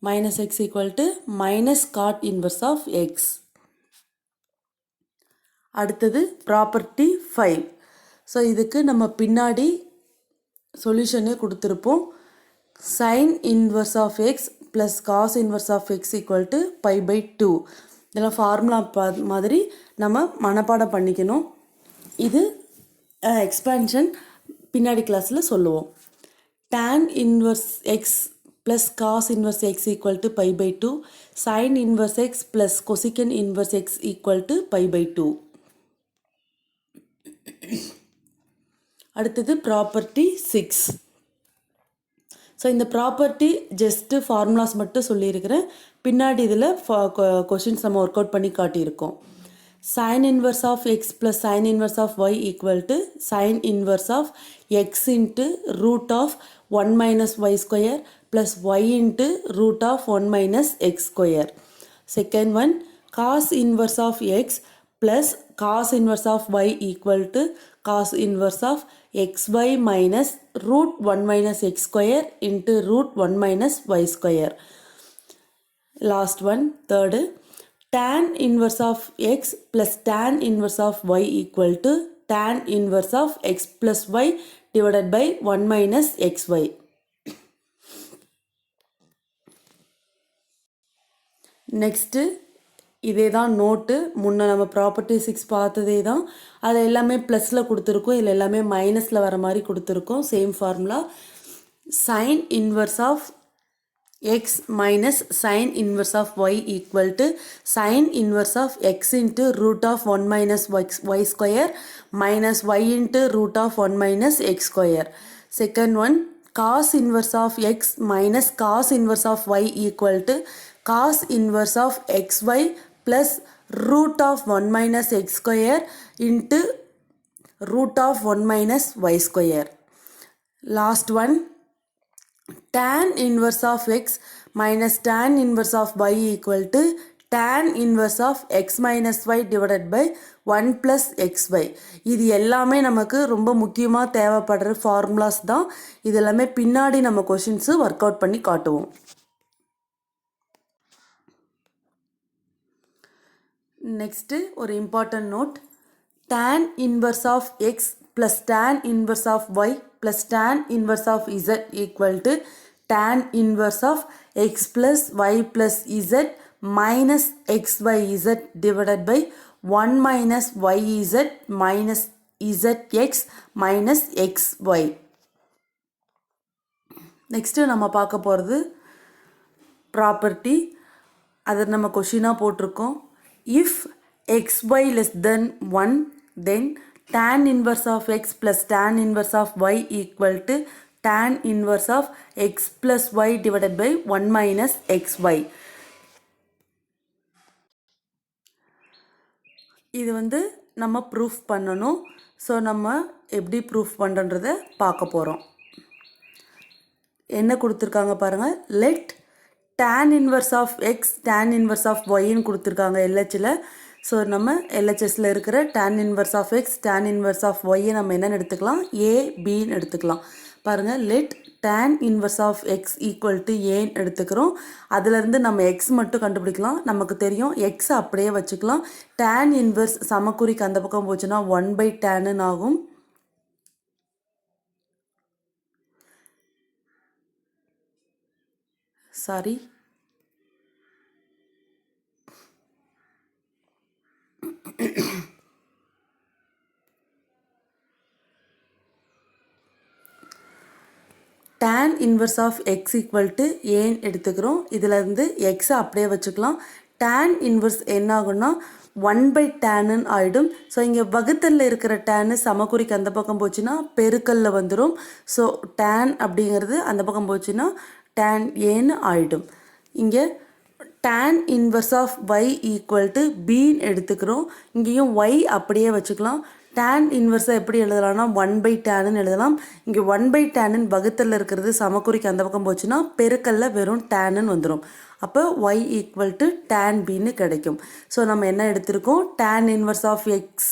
minus x equal to minus cot inverse of x. அடுத்தது property 5. So இதுக்கு நம்ம பின்னாடி சொல்யூஷனே கொடுத்துருப்போம். Sine inverse of x plus cos inverse of x equal to π/2. இதெல்லாம் formula மாதிரி நம்ம மனப்பாடம் பண்ணிக்கணும். இது எக்ஸ்பேன்ஷன் பின்னாடி கிளாஸில் சொல்லுவோம். tan inverse x plus cos inverse x equal to pi by 2, sine inverse x plus cosec inverse x equal to pi by 2. அடுத்தது ப்ராப்பர்ட்டி 6. ஸோ இந்த ப்ராப்பர்ட்டி ஜஸ்ட்டு ஃபார்முலாஸ் மட்டும் சொல்லியிருக்கிறேன். பின்னாடி இதில் கொஷின்ஸ் நம்ம ஒர்க் அவுட் பண்ணி காட்டியிருக்கோம். sin inverse of x plus sin inverse of y equal to sin inverse of x into root of 1 minus y square plus y into root of 1 minus x square. Second one, cos inverse of x plus cos inverse of y equal to cos inverse of xy minus root 1 minus x square into root 1 minus y square. Last one, third, tan inverse of x plus tan inverse of y equal to tan inverse of x plus y divided by 1 minus xy. Next இதே தான் note. முன்னே நம்ம property 6 பார்த்ததே தான். அது எல்லாமே ப்ளஸில் கொடுத்துருக்கோம், இதில் எல்லாமே மைனஸில் வர மாதிரி கொடுத்துருக்கோம். Same formula. Sine inverse of x minus sin inverse of y equal to sin inverse of x into root of 1 minus y square minus y into root of 1 minus x square. Second one, cos inverse of x minus cos inverse of y equal to cos inverse of xy plus root of 1 minus x square into root of 1 minus y square. Last one, tan inverse of x minus tan inverse of y equal to tan inverse of x minus y divided by 1 plus xy. இது எல்லாமே நமக்கு ரொம்ப முக்கியமாக தேவைப்படுற formulas தான். இது எல்லாமே பின்னாடி நம்ம கொஷின்ஸு ஒர்க் அவுட் பண்ணி காட்டுவோம். நெக்ஸ்ட்டு ஒரு important note. tan inverse of x plus tan inverse of y plus tan inverse of z equal to tan inverse of x plus y plus z minus xyz divided by 1 minus yz minus zx minus xy. Next நம்ம பார்க்க போகிறது property. அதை நம்ம கொஷினாக போட்டிருக்கோம். If xy less than 1 then tan inverse of x plus tan inverse of y equal to tan inverse of x plus y divided by 1 minus xy. இது வந்து நம்ம proof பண்ணணும். ஸோ நம்ம எப்படி ப்ரூஃப் பண்ணுறதை பார்க்க போகிறோம். என்ன கொடுத்துருக்காங்க பாருங்கள். Let tan inverse of x tan inverse of yன்னு கொடுத்துருக்காங்க LHல. ஸோ நம்ம LHSல இருக்கிற tan inverse of x tan inverse of y நம்ம என்னென்னு எடுத்துக்கலாம், a bன்னு எடுத்துக்கலாம். பாருங்கள், let tan inverse of x equal to ஏன்னு எடுத்துக்கிறோம். அதிலேருந்து நம்ம x மட்டும் கண்டுபிடிக்கலாம். நமக்கு தெரியும் x அப்படியே வச்சுக்கலாம். tan inverse சமக்குறிக்கு அந்த பக்கம் போச்சுன்னா 1/tan ஆகும். Sorry, tan inverse of x equal to ஏன்னு எடுத்துக்கிறோம். இதில் இருந்து எக்ஸை அப்படியே வச்சுக்கலாம். tan inverse என்ன ஆகும்னா 1/tan ஆகிடும். ஸோ இங்கே வகுத்தலில் இருக்கிற tan சமக்குறிக்கு அந்த பக்கம் போச்சுன்னா பெருக்கல்ல வந்துடும். ஸோ tan அப்படிங்கிறது அந்த பக்கம் போச்சுன்னா tan ஏன்னு ஆகிடும். இங்கே tan inverse of y equal to bன்னு எடுத்துக்கிறோம். இங்கேயும் y அப்படியே வச்சுக்கலாம். tan இன்வர்ஸை எப்படி எழுதலாம்னா 1/tan எழுதலாம். இங்கே 1/tan வகுத்தலில் இருக்கிறது சமக்குறிக்கு அந்த பக்கம் போச்சுன்னா பெருக்கல்ல வெறும் tan வந்துடும். அப்போ y ஈக்குவல் டு tan bன்னு கிடைக்கும். ஸோ நம்ம என்ன எடுத்திருக்கோம், tan inverse of x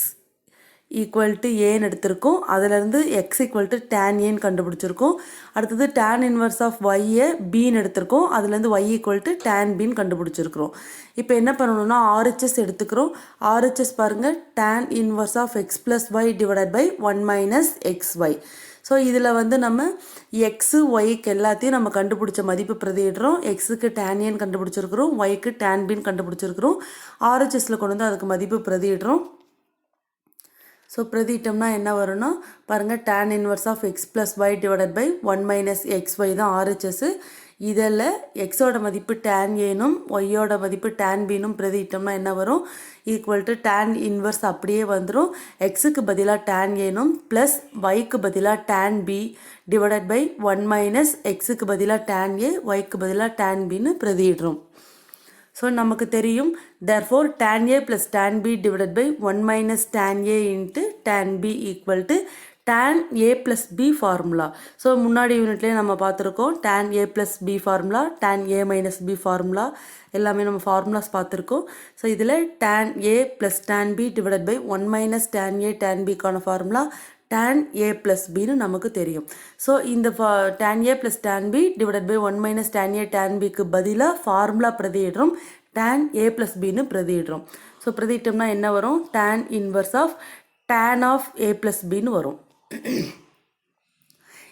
equal to ஏன்னு எடுத்திருக்கோம். அதிலேருந்து எக்ஸ் ஈக்குவல் டு tan ஏன்னு கண்டுபிடிச்சிருக்கோம். அடுத்தது tan இன்வர்ஸ் ஆஃப் ஒய்யை பின்னு எடுத்திருக்கோம். அதுலேருந்து y ஈக்குவல் டு tan பின்னு கண்டுபிடிச்சிருக்கிறோம். இப்போ என்ன பண்ணணும்னா RHS எடுத்துக்கிறோம். RHS பாருங்கள், tan inverse of x plus y divided by 1 minus XY. So இதில் வந்து நம்ம எக்ஸு ஒய்க்கு எல்லாத்தையும் நம்ம கண்டுபிடிச்ச மதிப்பு பிரதியிடுறோம். எக்ஸுக்கு tan ஏன்னு கண்டுபிடிச்சிருக்கிறோம், ஒய்க்கு tan பின்னு கண்டுபிடிச்சிருக்கிறோம். RHSல கொண்டு வந்து அதுக்கு மதிப்பு பிரதியிடுறோம். ஸோ பிரதிட்டம்னா என்ன வரும்னா பாருங்கள் tan inverse of x plus y divided by 1 minus x y தான் ஆர்ஹெச்எஸ். இதில் எக்ஸோட மதிப்பு tan ஏனும் ஒய்யோட மதிப்பு tan பின்னும் பிரதிட்டம்னா என்ன வரும் ஈக்குவல் டு tan இன்வர்ஸ் அப்படியே வந்துடும். எக்ஸுக்கு பதிலாக tan ஏனும் ப்ளஸ் ஒய்க்கு பதிலாக tan b divided by 1 minus எக்ஸுக்கு பதிலாக tan ஏ ஒய்க்கு பதிலாக tan பின்னு பிரதியிடுறோம். ஸோ நமக்கு தெரியும் therefore tan a plus tan b divided by 1 minus tan a into tan b equal to tan a plus b formula. So முன்னாடி யூனிட்லேயே நம்ம பார்த்துருக்கோம் tan a plus b formula, tan a minus b formula எல்லாமே நம்ம formulas பார்த்துருக்கோம். So இதில் tan a plus tan b divided by 1 minus tan a tan b-க்கான formula tan a plus b னு நமக்கு தெரியும். ஸோ இந்த tan a plus tan b divided by 1 minus tan a tan b-க்கு பதிலாக formula பிரதியிடுறோம், tan a plus b னு பிரதியிடுறோம். So பிரதியிட்டோம்னா என்ன வரும் tan inverse of tan of a plus b னு வரும்.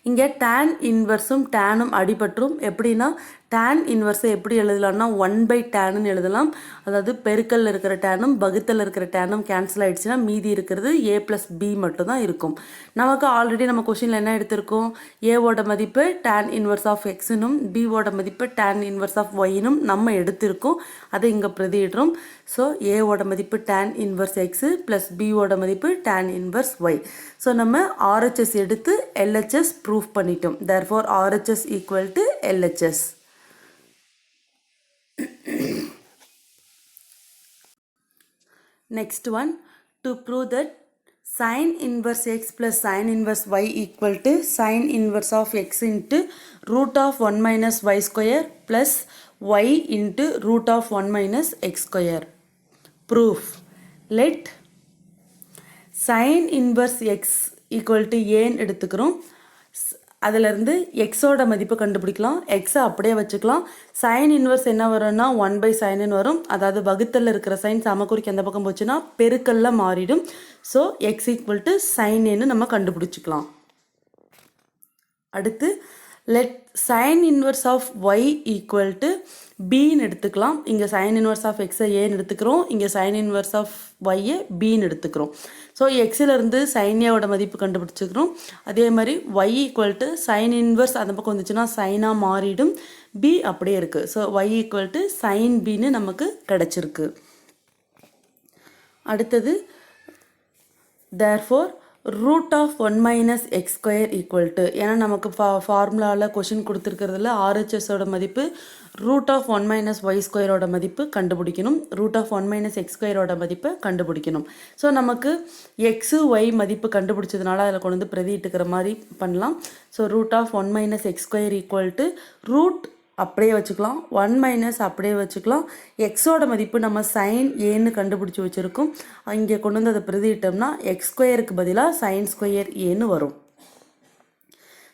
இங்கே tan இன்வர்ஸும் டேனும் அடிபற்றும். எப்படின்னா tan இன்வர்ஸை எப்படி எழுதலாம்னா 1/tan எழுதலாம். அதாவது பெருக்கல்ல இருக்கிற டேனும் வகுத்தல் இருக்கிற டேனும் கேன்சல் ஆகிடுச்சுன்னா மீதி இருக்கிறது a + b மட்டும்தான் இருக்கும். நமக்கு ஆல்ரெடி நம்ம கொஷினில் என்ன எடுத்திருக்கோம், ஏவோட மதிப்பு tan இன்வர்ஸ் ஆஃப் எக்ஸுனும் பிவோட மதிப்பு tan இன்வர்ஸ் ஆஃப் ஒய்னும் நம்ம எடுத்திருக்கோம். அதை இங்கே பிரதியிடுறோம். ஸோ ஏவோட மதிப்பு tan இன்வர்ஸ் எக்ஸு ப்ளஸ் பிவோட மதிப்பு tan இன்வர்ஸ் ஒய். ஸோ நம்ம RHS எடுத்து LHS ப்ரூஃப் பண்ணிட்டோம். therefore RHS equal to LHS. Next one, to prove that sin inverse x plus sin inverse y equal to sin inverse of x into root of 1 minus y square plus y into root of 1 minus x square. Proof. Let sin inverse x equal to a எடுத்துக்கிறோம். அதிலிருந்து எக்ஸோட மதிப்பு கண்டுபிடிக்கலாம். எக்ஸை அப்படியே வச்சுக்கலாம். Sine inverse என்ன வரும்னா 1/sin வரும். அதாவது வகுத்தலில் இருக்கிற சைன் சமக்குறிக்கு எந்த பக்கம் போச்சுன்னா பெருக்கல்ல மாறிடும். So x equal to sine ஏன்னு நம்ம கண்டுபிடிச்சிக்கலாம். அடுத்து let sine inverse of y equal to பின்னு எடுத்துக்கலாம். இங்கே சைன் இன்வர்ஸ் ஆஃப் எக்ஸை ஏன்னு எடுத்துக்கிறோம், இங்கே சைன் இன்வர்ஸ் ஆஃப் ஒய்யை பின்னு எடுத்துக்கிறோம். ஸோ எக்ஸிலேருந்து சைன் ஏவோட மதிப்பு கண்டுபிடிச்சிக்கிறோம். அதே மாதிரி y equal to sine inverse அந்த பக்கம் வந்துச்சுன்னா சைனாக மாறிடும், பி அப்படியே இருக்குது. So y equal to sine பின்னு நமக்கு கிடச்சிருக்கு. அடுத்தது therefore root of 1 minus x square equal to, ஏன்னா நமக்கு ஃபார்முலாவில் கொஷின் கொடுத்துருக்கிறதுல RHSோட மதிப்பு root of 1 minus y squareோட மதிப்பு கண்டுபிடிக்கணும், root of 1 minus x squareோட மதிப்பை கண்டுபிடிக்கணும். ஸோ நமக்கு x y மதிப்பு கண்டுபிடிச்சதுனால அதில் கொண்டு வந்து பிரதிட்டுக்கிற மாதிரி பண்ணலாம். So root of 1 minus x square equal to root அப்படியே வச்சுக்கலாம், 1 மைனஸ் அப்படியே வச்சுக்கலாம். எக்ஸோட மதிப்பு நம்ம சைன் ஏன்னு கண்டுபிடிச்சி வச்சுருக்கோம். இங்கே கொண்டு வந்து அதை பிரதிட்டோம்னா எக்ஸ் ஸ்கொயருக்கு பதிலாக சைன் ஸ்கொயர் ஏன்னு வரும்.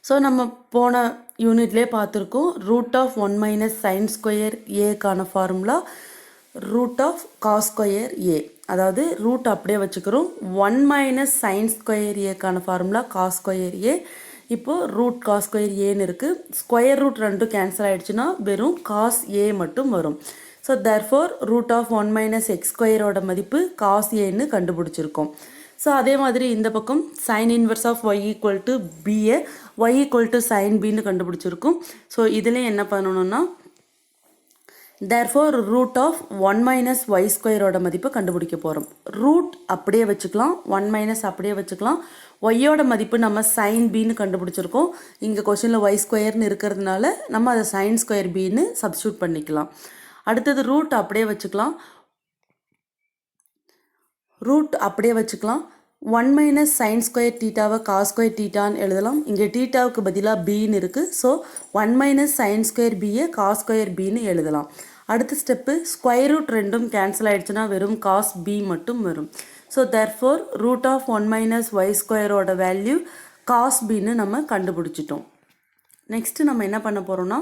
ஸோ நம்ம போன யூனிட்லேயே பார்த்துருக்கோம் root of 1 minus sine square ஏக்கான formula root of cos square a. அதாவது ரூட் அப்படியே வச்சுக்கிறோம். 1 மைனஸ் சைன் ஸ்கொயர் ஏக்கான ஃபார்முலா காஸ் ஸ்கொயர் ஏ. இப்போது ரூட் காஸ் ஸ்கொயர் ஏன்னு இருக்குது. ஸ்கொயர் ரூட் ரெண்டும் கேன்சல் ஆகிடுச்சுன்னா வெறும் காஸ் ஏ மட்டும் வரும். So therefore root of 1 minus x ஸ்கொயரோட மதிப்பு காஸ் ஏன்னு கண்டுபிடிச்சிருக்கோம். ஸோ அதே மாதிரி இந்த பக்கம் sine inverse of y equal to b y equal to sine பின்னு கண்டுபிடிச்சிருக்கோம். ஸோ இதுலேயும் என்ன பண்ணணும்னா therefore root of 1 minus y ஸ்கொயரோட மதிப்பு கண்டுபிடிக்க போகிறோம். ரூட் அப்படியே வச்சுக்கலாம், 1 மைனஸ் அப்படியே வச்சுக்கலாம். ஒய்யோட மதிப்பு நம்ம சைன் பின்னு கண்டுபிடிச்சிருக்கோம். இங்கே கொஷனில் ஒய் ஸ்கொயர்னு இருக்கிறதுனால நம்ம அதை சைன் ஸ்கொயர் பின்னு சப்ஸ்டியூட் பண்ணிக்கலாம். அடுத்தது ரூட் அப்படியே வச்சுக்கலாம், ரூட் அப்படியே வச்சுக்கலாம். 1 மைனஸ் சைன் ஸ்கொயர் டீட்டாவை காஸ் ஸ்கொயர் டீட்டான்னு எழுதலாம். இங்கே டீட்டாவுக்கு பதிலாக பின்னு இருக்குது. ஸோ 1 மைனஸ் சைன் ஸ்கொயர் பியை காஸ் ஸ்கொயர் பின்னு எழுதலாம். அடுத்த ஸ்டெப்பு ஸ்கொயர் ரூட் ரெண்டும் கேன்சல் ஆகிடுச்சுன்னா வெறும் காஸ் பி மட்டும் வரும். So therefore root of 1 minus y ஸ்கொயரோட வேல்யூ காஸ் பின்னு நம்ம கண்டுபிடிச்சிட்டோம். நெக்ஸ்ட்டு நம்ம என்ன பண்ண போகிறோம்னா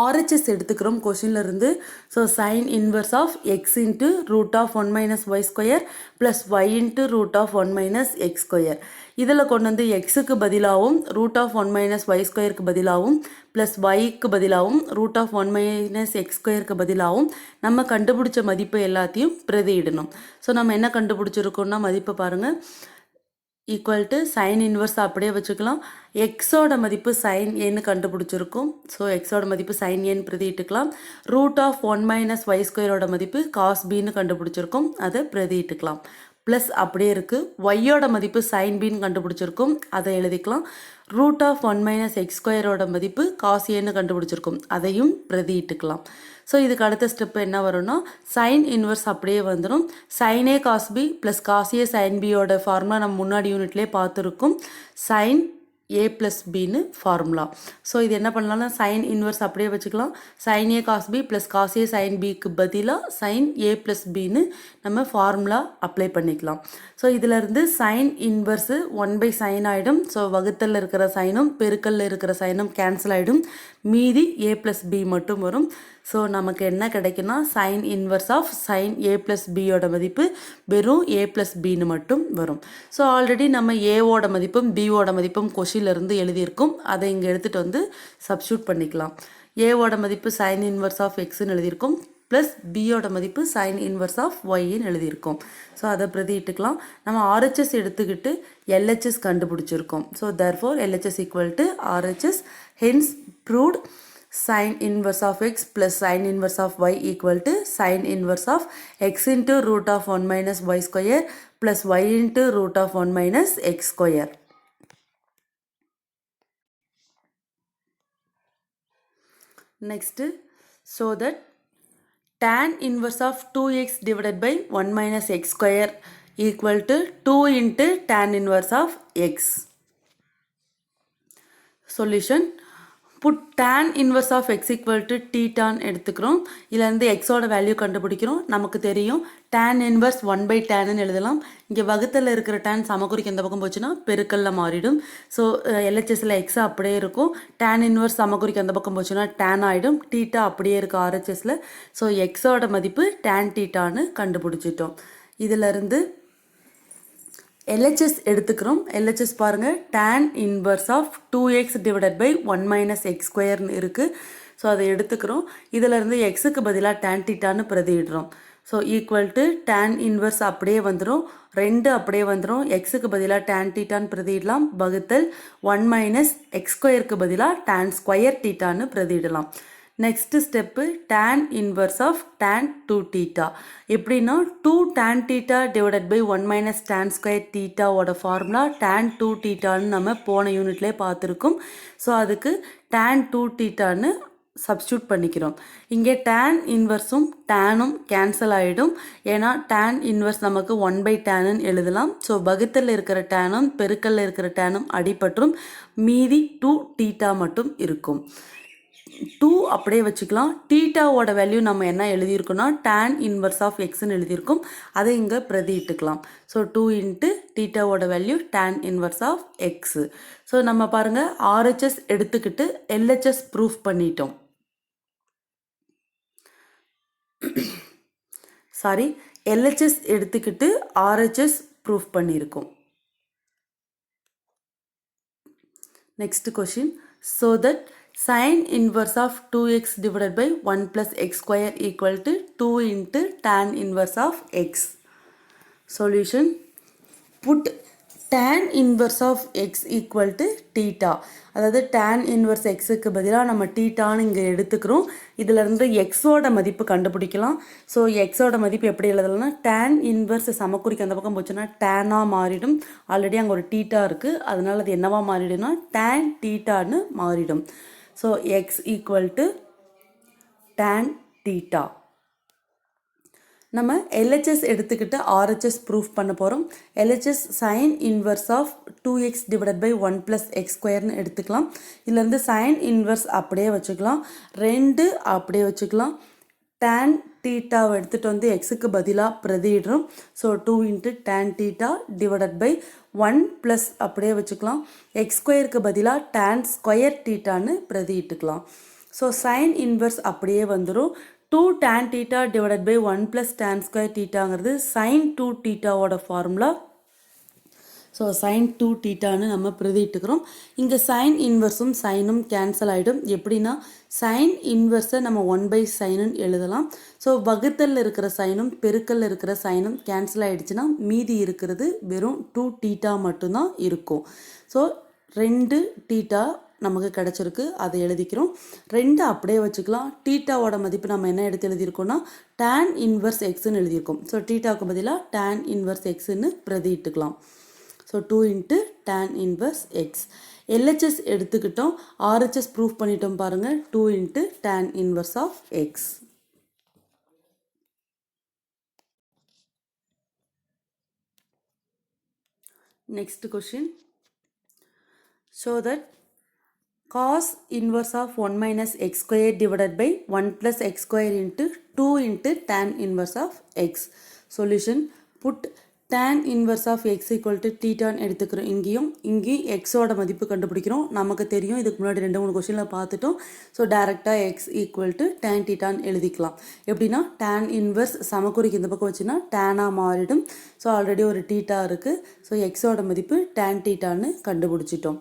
ஆர்ஹெச்எஸ் எடுத்துக்கிறோம் கொஷினில் இருந்து. So sine inverse of x into root of 1 minus y square plus y into root of 1 minus x square. இதில் கொண்டு வந்து எக்ஸுக்கு பதிலாகவும் ரூட் ஆஃப் 1 மைனஸ் ஒய் ஸ்கொயருக்கு பதிலாகவும் ப்ளஸ் ஒய்க்கு பதிலாகவும் ரூட் ஆஃப் 1 மைனஸ் எக்ஸ் ஸ்கொயருக்கு பதிலாகவும் நம்ம கண்டுபிடிச்ச மதிப்பு எல்லாத்தையும் பிரதியிடணும். ஸோ நம்ம என்ன கண்டுபிடிச்சிருக்கோம்னா மதிப்பு பாருங்கள், ஈக்குவல் டு சைன் இன்வர்ஸ் அப்படியே வச்சுக்கலாம். எக்ஸோட மதிப்பு சைன் ஏன்னு கண்டுபிடிச்சிருக்கோம். ஸோ எக்ஸோட மதிப்பு சைன் ஏன்னு பிரதியிட்டுக்கலாம். ரூட் ஆஃப் 1 மைனஸ் ஒய் ஸ்கொயரோட மதிப்பு காஸ் பின்னு கண்டுபிடிச்சிருக்கோம், அதை பிரதியிட்டுக்கலாம். ப்ளஸ் அப்படியே இருக்குது. ஒய்யோட மதிப்பு சைன் பின்னு கண்டுபிடிச்சிருக்கோம், அதை எழுதிக்கலாம். ரூட் ஆஃப் 1 மைனஸ் எக்ஸ் ஸ்கொயரோட மதிப்பு காஸ் ஏன்னு கண்டுபிடிச்சிருக்கோம், அதையும் பிரதியிட்டுக்கலாம். ஸோ இதுக்கு அடுத்த ஸ்டெப்பு என்ன வரும்னா சைன் இன்வர்ஸ் அப்படியே வந்துடும். Sine a cos b plus cos a sine பியோட ஃபார்முலா நம்ம முன்னாடி யூனிட்லேயே பார்த்துருக்கோம், சைன் ஏ ப்ளஸ் பின்னு ஃபார்முலா. ஸோ இது என்ன பண்ணலாம்னா சைன் இன்வர்ஸ் அப்படியே வச்சுக்கலாம். Sine a cos b plus cos a sine பிக்கு பதிலாக சைன் ஏ ப்ளஸ் பின்னு நம்ம ஃபார்முலா அப்ளை பண்ணிக்கலாம். ஸோ இதிலேருந்து சைன் இன்வர்ஸு 1 சைன் ஆகிடும். ஸோ வகுத்தலில் இருக்கிற சைனும் பெருக்கல்ல இருக்கிற சைனும் கேன்சல் ஆகிடும், மீதி ஏ ப்ளஸ் பி மட்டும் வரும். ஸோ நமக்கு என்ன கிடைக்குன்னா sine inverse of sine a plus பியோட மதிப்பு வெறும் ஏ ப்ளஸ் பின்னு மட்டும் வரும். ஸோ ஆல்ரெடி நம்ம ஏவோட மதிப்பும் பியோட மதிப்பும் கொஷினிலேருந்து எழுதியிருக்கோம், அதை இங்கே எடுத்துகிட்டு வந்து சப்ஸ்டியூட் பண்ணிக்கலாம். ஏவோட மதிப்பு சைன் இன்வர்ஸ் ஆஃப் எக்ஸ்ன்னு எழுதியிருக்கோம், ப்ளஸ் பியோட மதிப்பு சைன் இன்வர்ஸ் ஆஃப் ஒய்ன்னு எழுதியிருக்கோம். ஸோ அதை பிரதியிட்டுக்கலாம். நம்ம ஆர்ஹெச்எஸ் எடுத்துக்கிட்டு எல்ஹெச்எஸ் கண்டுபிடிச்சிருக்கோம். So therefore LHS equal to RHS, hence proved sin inverse of x plus sin inverse of y equal to sin inverse of x into root of 1 minus y square plus y into root of 1 minus x square. Next, so that tan inverse of 2x divided by 1 minus x square equal to 2 into tan inverse of x. Solution, put tan inverse of x equal to thetaன்னு எடுத்துக்கிறோம். இதிலேருந்து எக்ஸோட value கண்டுபிடிக்கிறோம். நமக்கு தெரியும் tan inverse 1/tan எழுதலாம். இங்கே வகுத்தலில் இருக்கிற tan சமக்குறிக்கு எந்த பக்கம் போச்சுன்னா பெருக்கல்ல மாறிடும். ஸோ எல்ஹெச்எஸில் எக்ஸ் அப்படியே இருக்கும். tan inverse சமக்குறிக்கு எந்த பக்கம் போச்சுன்னா tan ஆகிடும். தீட்டா அப்படியே இருக்குது ஆர்ஹெச்எஸில். ஸோ எக்ஸோட மதிப்பு tan தீட்டான்னு கண்டுபிடிச்சிட்டோம். இதிலிருந்து LHS எடுத்துக்கிறோம். LHS பாருங்கள், tan inverse of 2x divided by 1 minus x ஸ்கொயர்னு இருக்குது. ஸோ அதை எடுத்துக்கிறோம். இதிலேருந்து எக்ஸுக்கு பதிலாக tan தீட்டான்னு பிரதியிடுறோம். So equal to tan inverse அப்படியே வந்துடும், 2 அப்படியே வந்துடும். எக்ஸுக்கு பதிலாக tan தீட்டான்னு பிரதியிடலாம், வகுத்தல் 1 மைனஸ் எக்ஸ் ஸ்கொயருக்கு பதிலாக tan ஸ்கொயர் தீட்டான்னு பிரதியிடலாம். Next step tan inverse of tan 2 theta. எப்படின்னா 2 tan theta divided by 1 minus tan square தீட்டாவோட ஃபார்முலா tan 2 தீட்டான்னு நம்ம போன யூனிட்லேயே பார்த்துருக்கோம். ஸோ அதுக்கு tan 2 தீட்டான்னு சப்ஸ்டியூட் பண்ணிக்கிறோம். இங்கே tan இன்வர்ஸும் டேனும் கேன்சல் ஆகிடும். ஏன்னா tan இன்வர்ஸ் நமக்கு 1/tan எழுதலாம். ஸோ வகுத்தலில் இருக்கிற டேனும் பெருக்கல்ல இருக்கிற டேனும் அடிபற்றும், மீதி 2 தீட்டா மட்டும் இருக்கும். 2 அப்படியே வச்சுக்கலாம். தீட்டாவோட வேல்யூ நம்ம என்ன எழுதியிருக்கோம்னா tan இன்வர்ஸ் ஆஃப் எக்ஸ்ன்னு எழுதியிருக்கோம், அதை இங்கே பிரதியிட்டுக்கலாம். ஸோ 2 இன்ட்டு தீட்டாவோட value tan inverse of x. So நம்ம பாருங்கள் ஆர்ஹெச்எஸ் எடுத்துக்கிட்டு எல்ஹெச்எஸ் ப்ரூஃப் பண்ணிட்டோம். சாரி, எல்ஹெச்எஸ் எடுத்துக்கிட்டு ஆர்ஹெச்எஸ் ப்ரூஃப் பண்ணியிருக்கோம். Next question, so that sin inverse of 2x divided by 1 plus x square equal to 2 into tan inverse of x. Solution, put tan inverse of x equal to theta. அதாவது tan inverse xக்கு பதிலாக நம்ம தீட்டான்னு இங்கே எடுத்துக்கிறோம். இதிலிருந்து எக்ஸோட மதிப்பு கண்டுபிடிக்கலாம். So எக்ஸோட மதிப்பு எப்படி எழுதலாம்னா tan inverse சமக்குறிக்கு அந்த பக்கம் போச்சுன்னா டேனாக மாறிடும். ஆல்ரெடி அங்கே ஒரு தீட்டா இருக்குது, அதனால் அது என்னவா மாறிடும்னா tan தீட்டான்னு மாறிடும். So x equal to tan theta. நம்ம எல்ஹெச்எஸ் எடுத்துக்கிட்டு ஆர்ஹெச்எஸ் ப்ரூஃப் பண்ண போகிறோம். LHS sine inverse of 2x divided by 1 plus x ஸ்கொயர்னு எடுத்துக்கலாம். இதுலேருந்து சைன் இன்வர்ஸ் அப்படியே வச்சுக்கலாம், 2 அப்படியே வச்சுக்கலாம். tan தீட்டாவை எடுத்துகிட்டு வந்து எக்ஸுக்கு பதிலாக பிரதியிடுறோம். So 2 into tan theta divided by 1 plus அப்படியே வச்சுக்கலாம். எக்ஸ் ஸ்கொயருக்கு பதிலாக tan ஸ்கொயர் தீட்டான்னு பிரதியிட்டுக்கலாம். ஸோ சைன் இன்வர்ஸ் அப்படியே வந்துடும். 2 tan theta divided by 1 + tan square தீட்டாங்கிறது sin 2 தீட்டாவோட ஃபார்முலா. ஸோ sin 2 தீட்டான்னு நம்ம பிரதிட்டுக்கிறோம். இங்கே சைன் இன்வர்ஸும் சைனும் கேன்சல் ஆகிடும். எப்படின்னா சைன் இன்வர்ஸை நம்ம 1/sin எழுதலாம். ஸோ வகுத்தலில் இருக்கிற சைனும் பெருக்கல்ல இருக்கிற சைனும் கேன்சல் ஆகிடுச்சுன்னா மீதி இருக்கிறது வெறும் 2 தீட்டா மட்டும்தான் இருக்கும். ஸோ 2 தீட்டா நமக்கு கிடச்சிருக்கு, அதை எழுதிக்கிறோம். 2 அப்படியே வச்சுக்கலாம். தீட்டாவோட மதிப்பு நம்ம என்ன எடுத்து எழுதியிருக்கோம்னா tan இன்வர்ஸ் எக்ஸ்ன்னு எழுதியிருக்கோம். ஸோ தீட்டாவுக்கு பதிலாக tan இன்வர்ஸ் எக்ஸ்ன்னு பிரதிட்டுக்கலாம். So 2 × tan inverse x. LHS எடுத்துக்கிட்டோம், ஆர்ஹெச்எஸ் ப்ரூஃப் பண்ணிட்டோம் பாருங்கள். 2 × tan inverse of x. Next question. Show that cos inverse of 1 minus x square divided by 1 plus x square into 2 into tan inverse of x. Solution. Put tan inverse of x equal to theta எடுத்துக்கிறோம். இங்கேயும் xோட மதிப்பு கண்டுபிடிக்கிறோம். நமக்கு தெரியும், இதுக்கு முன்னாடி 2-3 கொஸ்டினில் பார்த்துட்டோம். ஸோ டேரெக்டாக x equal to tan theta எழுதிக்கலாம். எப்படின்னா tan inverse சமக்குறிக்கு இந்த பக்கம் வச்சுன்னா டேனாக மாறிடும். ஸோ ஆல்ரெடி ஒரு தீட்டா இருக்குது. ஸோ xோட மதிப்பு tan thetaன்னு கண்டுபிடிச்சிட்டோம்.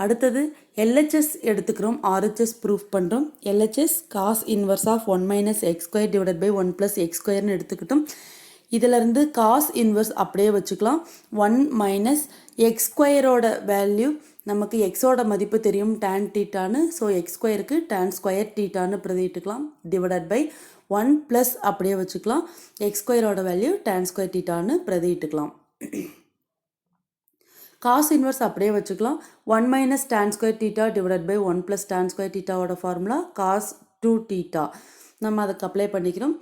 அடுத்தது எல்ஹெச்எஸ் எடுத்துக்கிறோம், ஆர்ஹெச்எஸ் ப்ரூஃப் பண்ணுறோம். LHS cos inverse of 1 minus x square divided by 1 + x ஸ்கொயர்னு எடுத்துக்கிட்டோம். இதிலேருந்து காஸ் இன்வர்ஸ் அப்படியே வச்சுக்கலாம். 1 மைனஸ் எக்ஸ் ஸ்கொயரோட வேல்யூ நமக்கு எக்ஸோட மதிப்பு தெரியும் tan தீட்டான்னு. ஸோ எக்ஸ் ஸ்கொயருக்கு tan ஸ்கொயர் தீட்டான்னு பிரதிட்டுக்கலாம். டிவைடட் பை 1 ப்ளஸ் அப்படியே வச்சுக்கலாம். எக்ஸ் ஸ்கொயரோட வேல்யூ tan ஸ்கொயர் தீட்டான்னு பிரதிட்டுக்கலாம். காஸ் இன்வர்ஸ் அப்படியே வச்சுக்கலாம். 1 minus tan square theta divided by 1 + tan square தீட்டாவோட ஃபார்முலா காஸ் 2 தீட்டா. நம்ம அதுக்கு அப்ளை பண்ணிக்கிறோம்.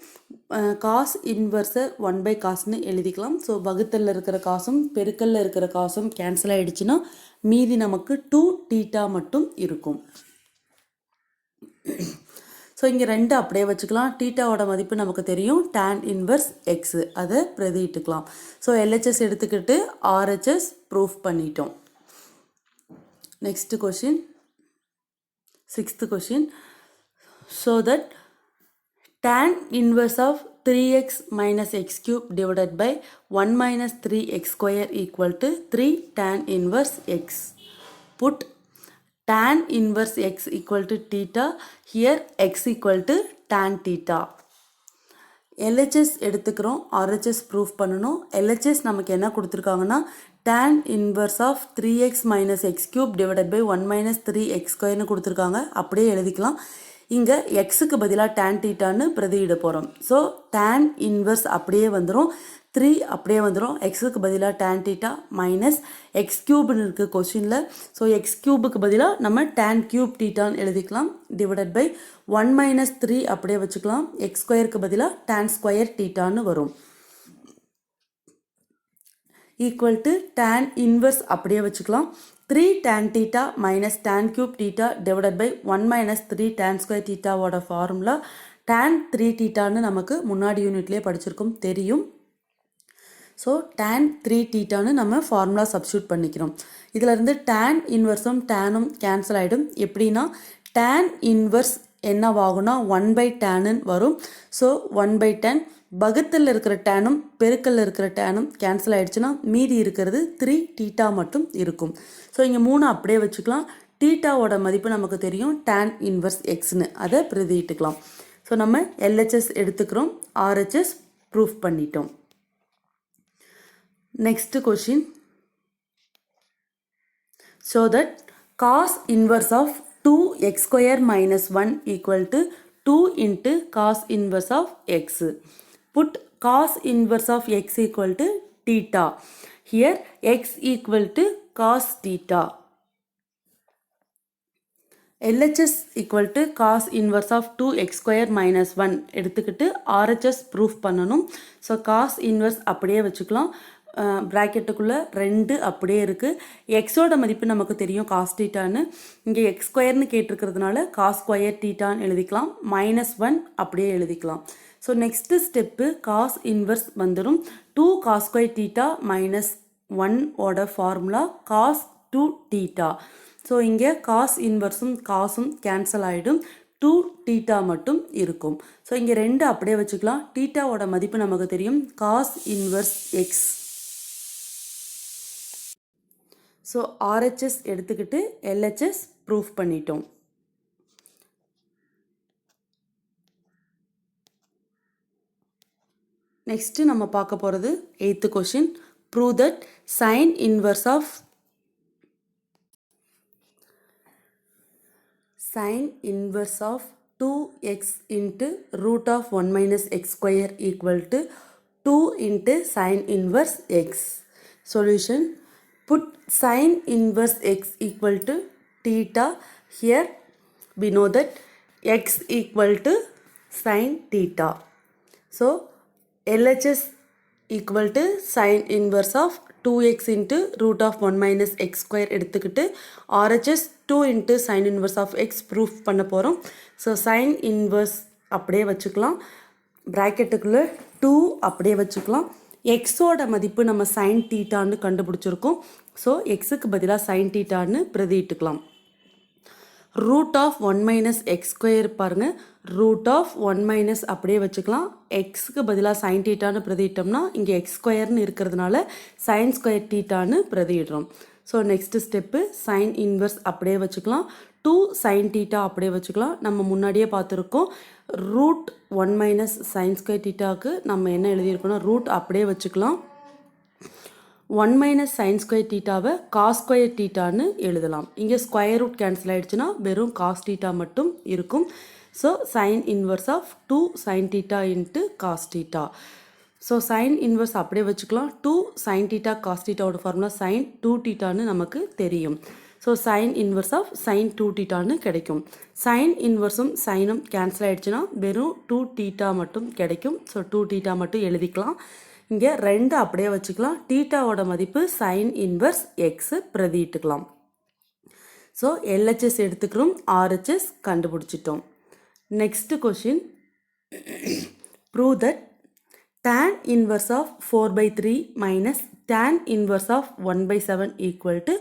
காஸ் இன்வர்ஸை 1/cosன்னு எழுதிக்கலாம். ஸோ வகுத்தலில் இருக்கிற காசும் பெருக்கல்ல இருக்கிற காசும் கேன்சல் ஆகிடுச்சுன்னா மீதி நமக்கு 2 தீட்டா மட்டும் இருக்கும். ஸோ இங்கே 2 அப்படியே வச்சுக்கலாம். தீட்டாவோட மதிப்பு நமக்கு தெரியும் tan இன்வர்ஸ் எக்ஸு, அதை பிரதிட்டுக்கலாம். ஸோ எல்ஹெச்எஸ் எடுத்துக்கிட்டு ஆர்ஹெச்எஸ் ப்ரூஃப் பண்ணிட்டோம். Next question, 6th question. So that tan inverse of 3x minus x cube divided by 1 minus 3x square equal to 3 tan inverse x. Put tan inverse x equal to theta, here x equal to tan theta. LHS எடுத்துக்கிறோம், RHS proof பண்ணணும். LHS நமக்கு என்ன கொடுத்துருக்காங்கன்னா tan inverse of 3x minus x cube divided by 1 minus 3x squareன்னு கொடுத்துருக்காங்க. அப்படியே எழுதிக்கலாம். இங்கே எக்ஸுக்கு பதிலாக tan தீட்டான்னு பிரதியிட போகிறோம். ஸோ tan இன்வர்ஸ் அப்படியே வந்துடும், 3 அப்படியே வந்துடும். எக்ஸுக்கு பதிலாக tan தீட்டா மைனஸ் எக்ஸ் க்யூப்னு இருக்குது கொஸ்டினில். ஸோ எக்ஸ் க்யூபுக்கு பதிலாக நம்ம tan க்யூப் தீட்டான்னு எழுதிக்கலாம். டிவைடட் பை 1 minus 3 அப்படியே வச்சுக்கலாம். எக்ஸ் ஸ்கொயருக்கு பதிலாக tan ஸ்கொயர் தீட்டான்னு வரும். ஈக்குவல் டு tan இன்வர்ஸ் அப்படியே வச்சுக்கலாம். 3 tan theta minus tan cube theta divided by 1 minus 3 tan square theta ஓட ஃபார்முலா tan 3 thetaன்னு நமக்கு முன்னாடி யூனிட்லேயே படிச்சிருக்கோம் தெரியும். ஸோ tan 3 thetaன்னு நம்ம ஃபார்முலா சப்ஸ்டியூட் பண்ணிக்கிறோம். இதிலேருந்து tan இன்வர்ஸும் டேனும் கேன்சல் ஆகிடும். எப்படின்னா tan இன்வர்ஸ் என்னவாகும்னா 1/tan வரும். ஸோ 1/tan வகுத்தலில் இருக்கிற டேனும் பெருக்கல்ல இருக்கிற டேனும் கேன்சல் ஆகிடுச்சுன்னா மீதி இருக்கிறது 3 தீட்டா மட்டும் இருக்கும். ஸோ இங்கே 3 அப்படியே வச்சுக்கலாம். தீட்டாவோட மதிப்பு நமக்கு தெரியும் tan இன்வர்ஸ் எக்ஸ்னு, அதை பிரதிட்டுக்கலாம். ஸோ நம்ம எல்ஹெச்எஸ் எடுத்துக்கிறோம், ஆர்ஹெச்எஸ் ப்ரூஃப் பண்ணிட்டோம். Next question. So that cos inverse of 2x square minus 1 equal to 2 into cos inverse of x. Put cos inverse of x equal to theta. Here x equal to cos theta. LHS equal to cos inverse of 2x square minus 1 எடுத்துக்கிட்டு RHS proof பண்ணணும். So cos inverse அப்படியே வச்சுக்கலாம். ப்ராக்கெட்டுக்குள்ளே 2 அப்படியே இருக்குது. எக்ஸோட மதிப்பு நமக்கு தெரியும் காஸ் தீட்டான்னு. இங்கே எக்ஸ் ஸ்கொயர்னு கேட்டிருக்கிறதுனால காஸ் ஸ்கொயர் தீட்டான்னு எழுதிக்கலாம். -1 அப்படியே எழுதிக்கலாம். So next step cos inverse வந்துடும். 2 காஸ் ஸ்கொயர் தீட்டா -1 ஓட ஃபார்முலா காஸ் 2 தீட்டா. ஸோ இங்கே காஸ் இன்வர்ஸும் காசும் கேன்சல் ஆகிடும். 2 தீட்டா மட்டும் இருக்கும். ஸோ இங்கே 2 அப்படியே வச்சுக்கலாம். தீட்டாவோட மதிப்பு நமக்கு தெரியும் cos inverse x. So RHS எடுத்துக்கிட்டு எல்ஹெச்எஸ் ப்ரூஃப் பண்ணிட்டோம். நெக்ஸ்ட் நம்ம பார்க்க போகிறது 8th question. Prove that sine inverse of sin inverse of 2x into root of 1 minus x square equal to 2 into sin inverse x. Solution. Put sin inverse x equal to theta. Here we know that x equal to sin theta. So LHS equal to sin inverse of 2x into root of 1 minus x square எடுத்துக்கிட்டு RHS 2 into sin inverse of x proof பண்ண போகிறோம். So sin inverse அப்படியே வச்சுக்கலாம், ப்ராக்கெட்டுக்குள்ளே 2 அப்படியே வச்சுக்கலாம். எக்ஸோட மதிப்பு நம்ம sin தீட்டான்னு கண்டுபிடிச்சிருக்கோம். ஸோ எக்ஸுக்கு பதிலாக sin தீட்டான்னு பிரதியிட்டுக்கலாம். Root of 1 minus x square பாருங்கள், ரூட் ஆஃப் 1 மைனஸ் அப்படியே வச்சுக்கலாம். எக்ஸுக்கு பதிலாக சைன் தீட்டான்னு பிரதியிட்டோம்னா இங்கே எக்ஸ் ஸ்கொயர்னு இருக்கிறதுனால சைன் ஸ்கொயர் தீட்டான்னு பிரதியிடுறோம். So next step sine inverse அப்படியே வச்சுக்கலாம். 2 சைன் தீட்டா அப்படியே வச்சுக்கலாம். நம்ம முன்னாடியே பார்த்துருக்கோம் ரூட் 1 மைனஸ் சைன் ஸ்கொயர் தீட்டாவுக்கு நம்ம என்ன எழுதியிருக்கோம்னா ரூட் அப்படியே வச்சுக்கலாம். 1 மைனஸ் சைன் ஸ்கொயர் தீட்டாவை காஸ் ஸ்கொயர் தீட்டான்னு எழுதலாம். இங்கே ஸ்கொயர் ரூட் கேன்சல் ஆகிடுச்சுன்னா வெறும் காஸ் தீட்டா மட்டும் இருக்கும். So sine inverse of 2 sine theta into cos theta. So sine inverse அப்படியே வச்சுக்கலாம். 2 சைன் தீட்டா காஸ் தீட்டாவோட ஃபார்முலா சைன் 2 தீட்டான்னு நமக்கு தெரியும். So sine inverse of sine 2 தீட்டான்னு கிடைக்கும். சைன் இன்வர்ஸும் சைனும் கேன்சல் ஆகிடுச்சுன்னா வெறும் 2 தீட்டா மட்டும் கிடைக்கும். ஸோ 2 தீட்டா மட்டும் எழுதிக்கலாம். இங்கே 2 அப்படியே வச்சுக்கலாம். தீட்டாவோட மதிப்பு சைன் இன்வர்ஸ் எக்ஸு பிரதியிட்டுக்கலாம். ஸோ எல்ஹெச்எஸ் எடுத்துக்கிறோம், ஆர்ஹெச்எஸ் கண்டுபிடிச்சிட்டோம். Next question. Prove that tan inverse of 4/3 minus tan inverse of 1/7 equal to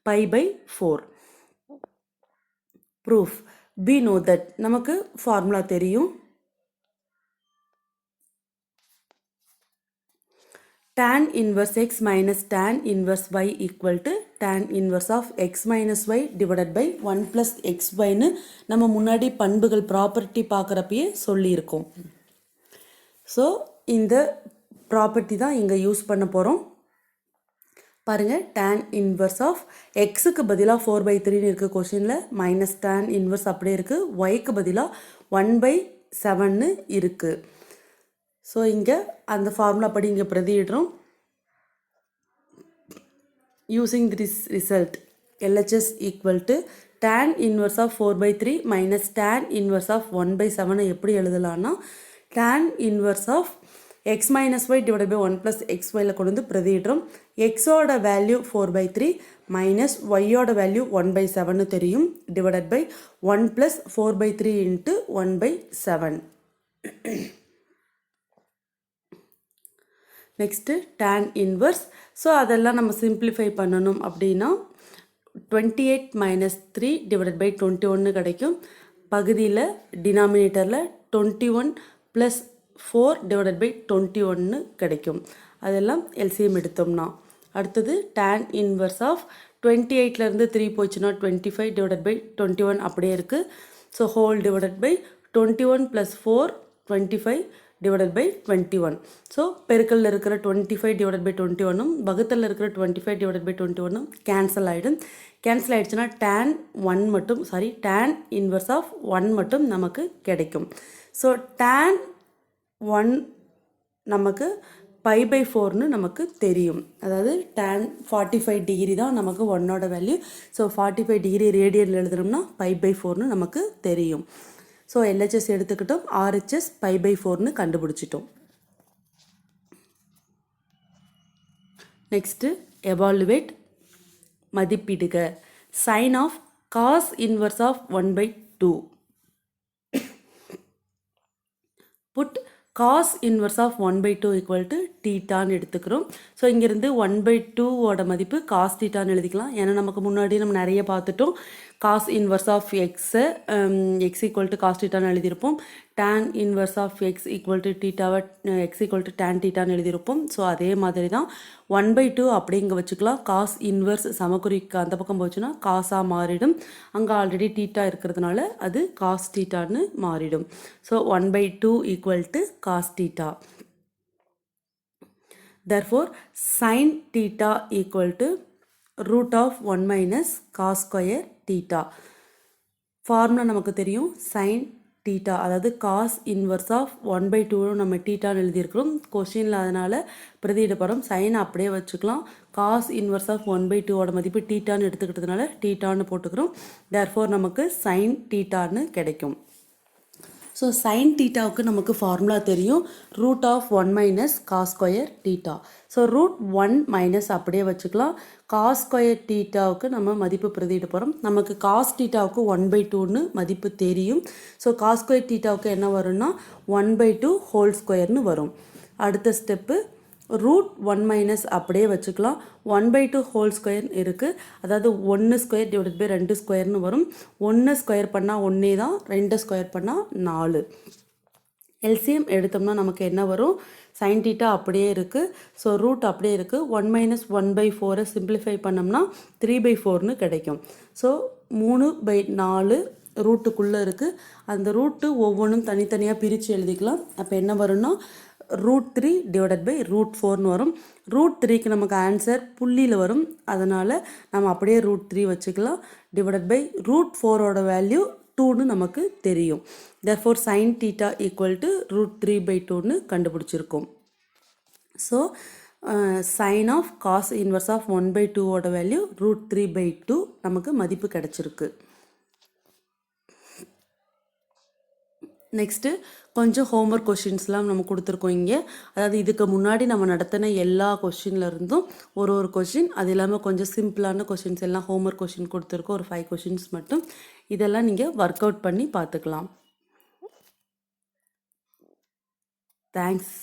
π/4. Proof. we know that நமக்கு ஃபார்முலா தெரியும். tan inverse x minus tan inverse y equal to tan inverse of x minus y divided by 1 plus xyன்னு நம்ம முன்னாடி பண்புகள் property பார்க்குறப்பயே சொல்லியிருக்கோம். So இந்த property தான் இங்கே use பண்ண போகிறோம். பாருங்கள், tan inverse of எக்ஸுக்கு பதிலாக 4/3ன்னு இருக்குது கொஷினில், மைனஸ் tan inverse அப்படியே இருக்குது, ஒய்க்கு பதிலாக 1/7ன்னு இருக்குது. ஸோ இங்கே அந்த ஃபார்முலா படி இங்கே பிரதியிடுறோம். Using this result LHS equal to tan inverse of 4/3 minus tan inverse of 1/7 எப்படி எழுதலான்னா tan inverse of x minus y divide by 1 plus x ஒயில் கொண்டு வந்து பிரதியிடுறோம். எக்ஸோட வேல்யூ 4/3 மைனஸ் ஒய்யோட வேல்யூ 1/7 தெரியும், divided by 1 plus 4/3 into 1/7. Next tan inverse. So அதெல்லாம் நம்ம சிம்பிளிஃபை பண்ணணும் அப்படின்னா 28 மைனஸ் 3 டிவைடட் பை 21 கிடைக்கும். பகுதியில் டினாமினேட்டரில் 21 ப்ளஸ் 4 டிவைடட் பை 21 கிடைக்கும். அதெல்லாம் எல்சிஎம் எடுத்தோம்னா அடுத்தது tan இன்வர்ஸ் ஆஃப் 28லேருந்து 3 போச்சுன்னா 25 டிவைடட் பை 21 அப்படியே இருக்குது. So whole divided by 21 plus 4 25 divided by 21. So பெருக்கல்ல இருக்கிற 25 டிவைடட் பை 21ம் வகுத்தலில் இருக்கிற 25 டிவைடட் பை 21ம் கேன்சல் ஆகிடும். கேன்சல் ஆகிடுச்சுன்னா tan இன்வர்ஸ் ஆஃப் 1 மட்டும் நமக்கு கிடைக்கும். ஸோ tan 1 நமக்கு π/4ன்னு நமக்கு தெரியும். அதாவது tan 45 டிகிரி தான் நமக்கு 1ஓட வேல்யூ. ஸோ 45 டிகிரி ரேடியனில் எழுதுனோம்னா π/4ன்னு நமக்கு தெரியும். ஸோ எல்ஹெச்எஸ் எடுத்துக்கிட்டோம், ஆர்ஹெச்எஸ் π/4ன்னு கண்டுபிடிச்சிட்டோம். நெக்ஸ்ட்டு எவாலுவேட் மதிப்பிடுக sine of cos inverse of 1/2. Put cos inverse of 1/2 equal to டீட்டான்னு எடுத்துக்கிறோம். ஸோ இங்கேருந்து 1/2 மதிப்பு காஸ் டீட்டான்னு எழுதிக்கலாம். ஏன்னா நமக்கு முன்னாடி நம்ம நிறைய பார்த்துட்டோம். காஸ் இன்வர்ஸ் ஆஃப் எக்ஸை எக்ஸ் ஈக்குவல் டு காஸ் டீட்டான்னு எழுதியிருப்போம். Tan inverse of x equal to டீட்டாவை எக்ஸ் ஈக்குவல் டு டேன் டீட்டான்னு எழுதியிருப்போம். ஸோ அதே மாதிரி தான் 1/2 அப்படிங்க வச்சுக்கலாம். காஸ் இன்வர்ஸ் சமக்குறிக்கு அந்த பக்கம் போச்சுன்னா காசாக மாறிடும். அங்கே ஆல்ரெடி டீட்டா இருக்கிறதுனால அது காஸ் டீட்டான்னு மாறிடும். So 1/2 equal to cos theta. Therefore, sin theta equal to root of 1 minus cos square theta. Formula நமக்கு தெரியும். sin theta அதாவது cos inverse of 1/2 நம்ம டீட்டான்னு எழுதியிருக்கிறோம். கொஷினில் அதனால் பிரதியிட போகிறோம். சைன் அப்படியே வச்சுக்கலாம். cos inverse of 1/2 மதிப்பு டீட்டான்னு எடுத்துக்கிட்டதுனால டீட்டான்னு போட்டுக்கிறோம். therefore நமக்கு sin thetaன்னு கிடைக்கும். ஸோ சைன் டீட்டாவுக்கு நமக்கு ஃபார்முலா தெரியும். Root of 1 minus cos square theta. So root 1 minus அப்படியே வச்சுக்கலாம். காஸ் ஸ்கொயர் டீட்டாவுக்கு நம்ம மதிப்பு பிரதியிட போகிறோம். நமக்கு காஸ் டீட்டாவுக்கு 1/2ன்னு மதிப்பு தெரியும். ஸோ காஸ் ஸ்கொயர் டீட்டாவுக்கு என்ன வரும்னா 1/2 ஹோல் ஸ்கொயர்னு வரும். அடுத்த ஸ்டெப்பு ரூட் 1 மைனஸ் அப்படியே வச்சுக்கலாம். 1/2 ஹோல் ஸ்கொயர் இருக்குது. அதாவது 1 ஸ்கொயர் டிவைட் பை 2 ஸ்கொயர்னு வரும். 1 ஸ்கொயர் பண்ணால் 1 தான், 2 ஸ்கொயர் பண்ணால் 4. எல்சிஎம் எடுத்தோம்னா நமக்கு என்ன வரும்? சைன் டீட்டா அப்படியே இருக்குது. ஸோ ரூட் அப்படியே இருக்குது. 1 மைனஸ் 1/4 சிம்பிளிஃபை பண்ணோம்னா 3/4ன்னு கிடைக்கும். ஸோ 3/4 ரூட்டுக்குள்ளே இருக்குது. அந்த ரூட்டு ஒவ்வொன்றும் தனித்தனியாக பிரித்து எழுதிக்கலாம். அப்போ என்ன வரும்னா √3 டிவைடட் பை √4ன்னு வரும். √3க்கு நமக்கு ஆன்சர் புள்ளியில் வரும். அதனால் நம்ம அப்படியே √3 வச்சுக்கலாம். டிவைடட் பை √4ஓட வேல்யூ 2ன்னு நமக்கு தெரியும். therefore sin theta equal to √3/2ன்னு கண்டுபிடிச்சிருக்கோம். So sine of cos inverse of 1/2ஓட வேல்யூ √3/2 நமக்கு மதிப்பு கிடச்சிருக்கு. நெக்ஸ்ட்டு கொஞ்சம் ஹோம்ஒர்க் கொஷின்ஸ்லாம் நம்ம கொடுத்துருக்கோம் இங்கே. அதாவது இதுக்கு முன்னாடி நம்ம நடத்தின எல்லா கொஷின்லேருந்தும் ஒரு கொஷின், அது இல்லாமல் கொஞ்சம் சிம்பிளான கொஷின்ஸ் எல்லாம் ஹோம்ஒர்க் கொஷின் கொடுத்துருக்கோம். ஒரு 5 கொஷின்ஸ் மட்டும். இதெல்லாம் நீங்கள் ஒர்க் அவுட் பண்ணி பார்த்துக்கலாம். தேங்க்ஸ்.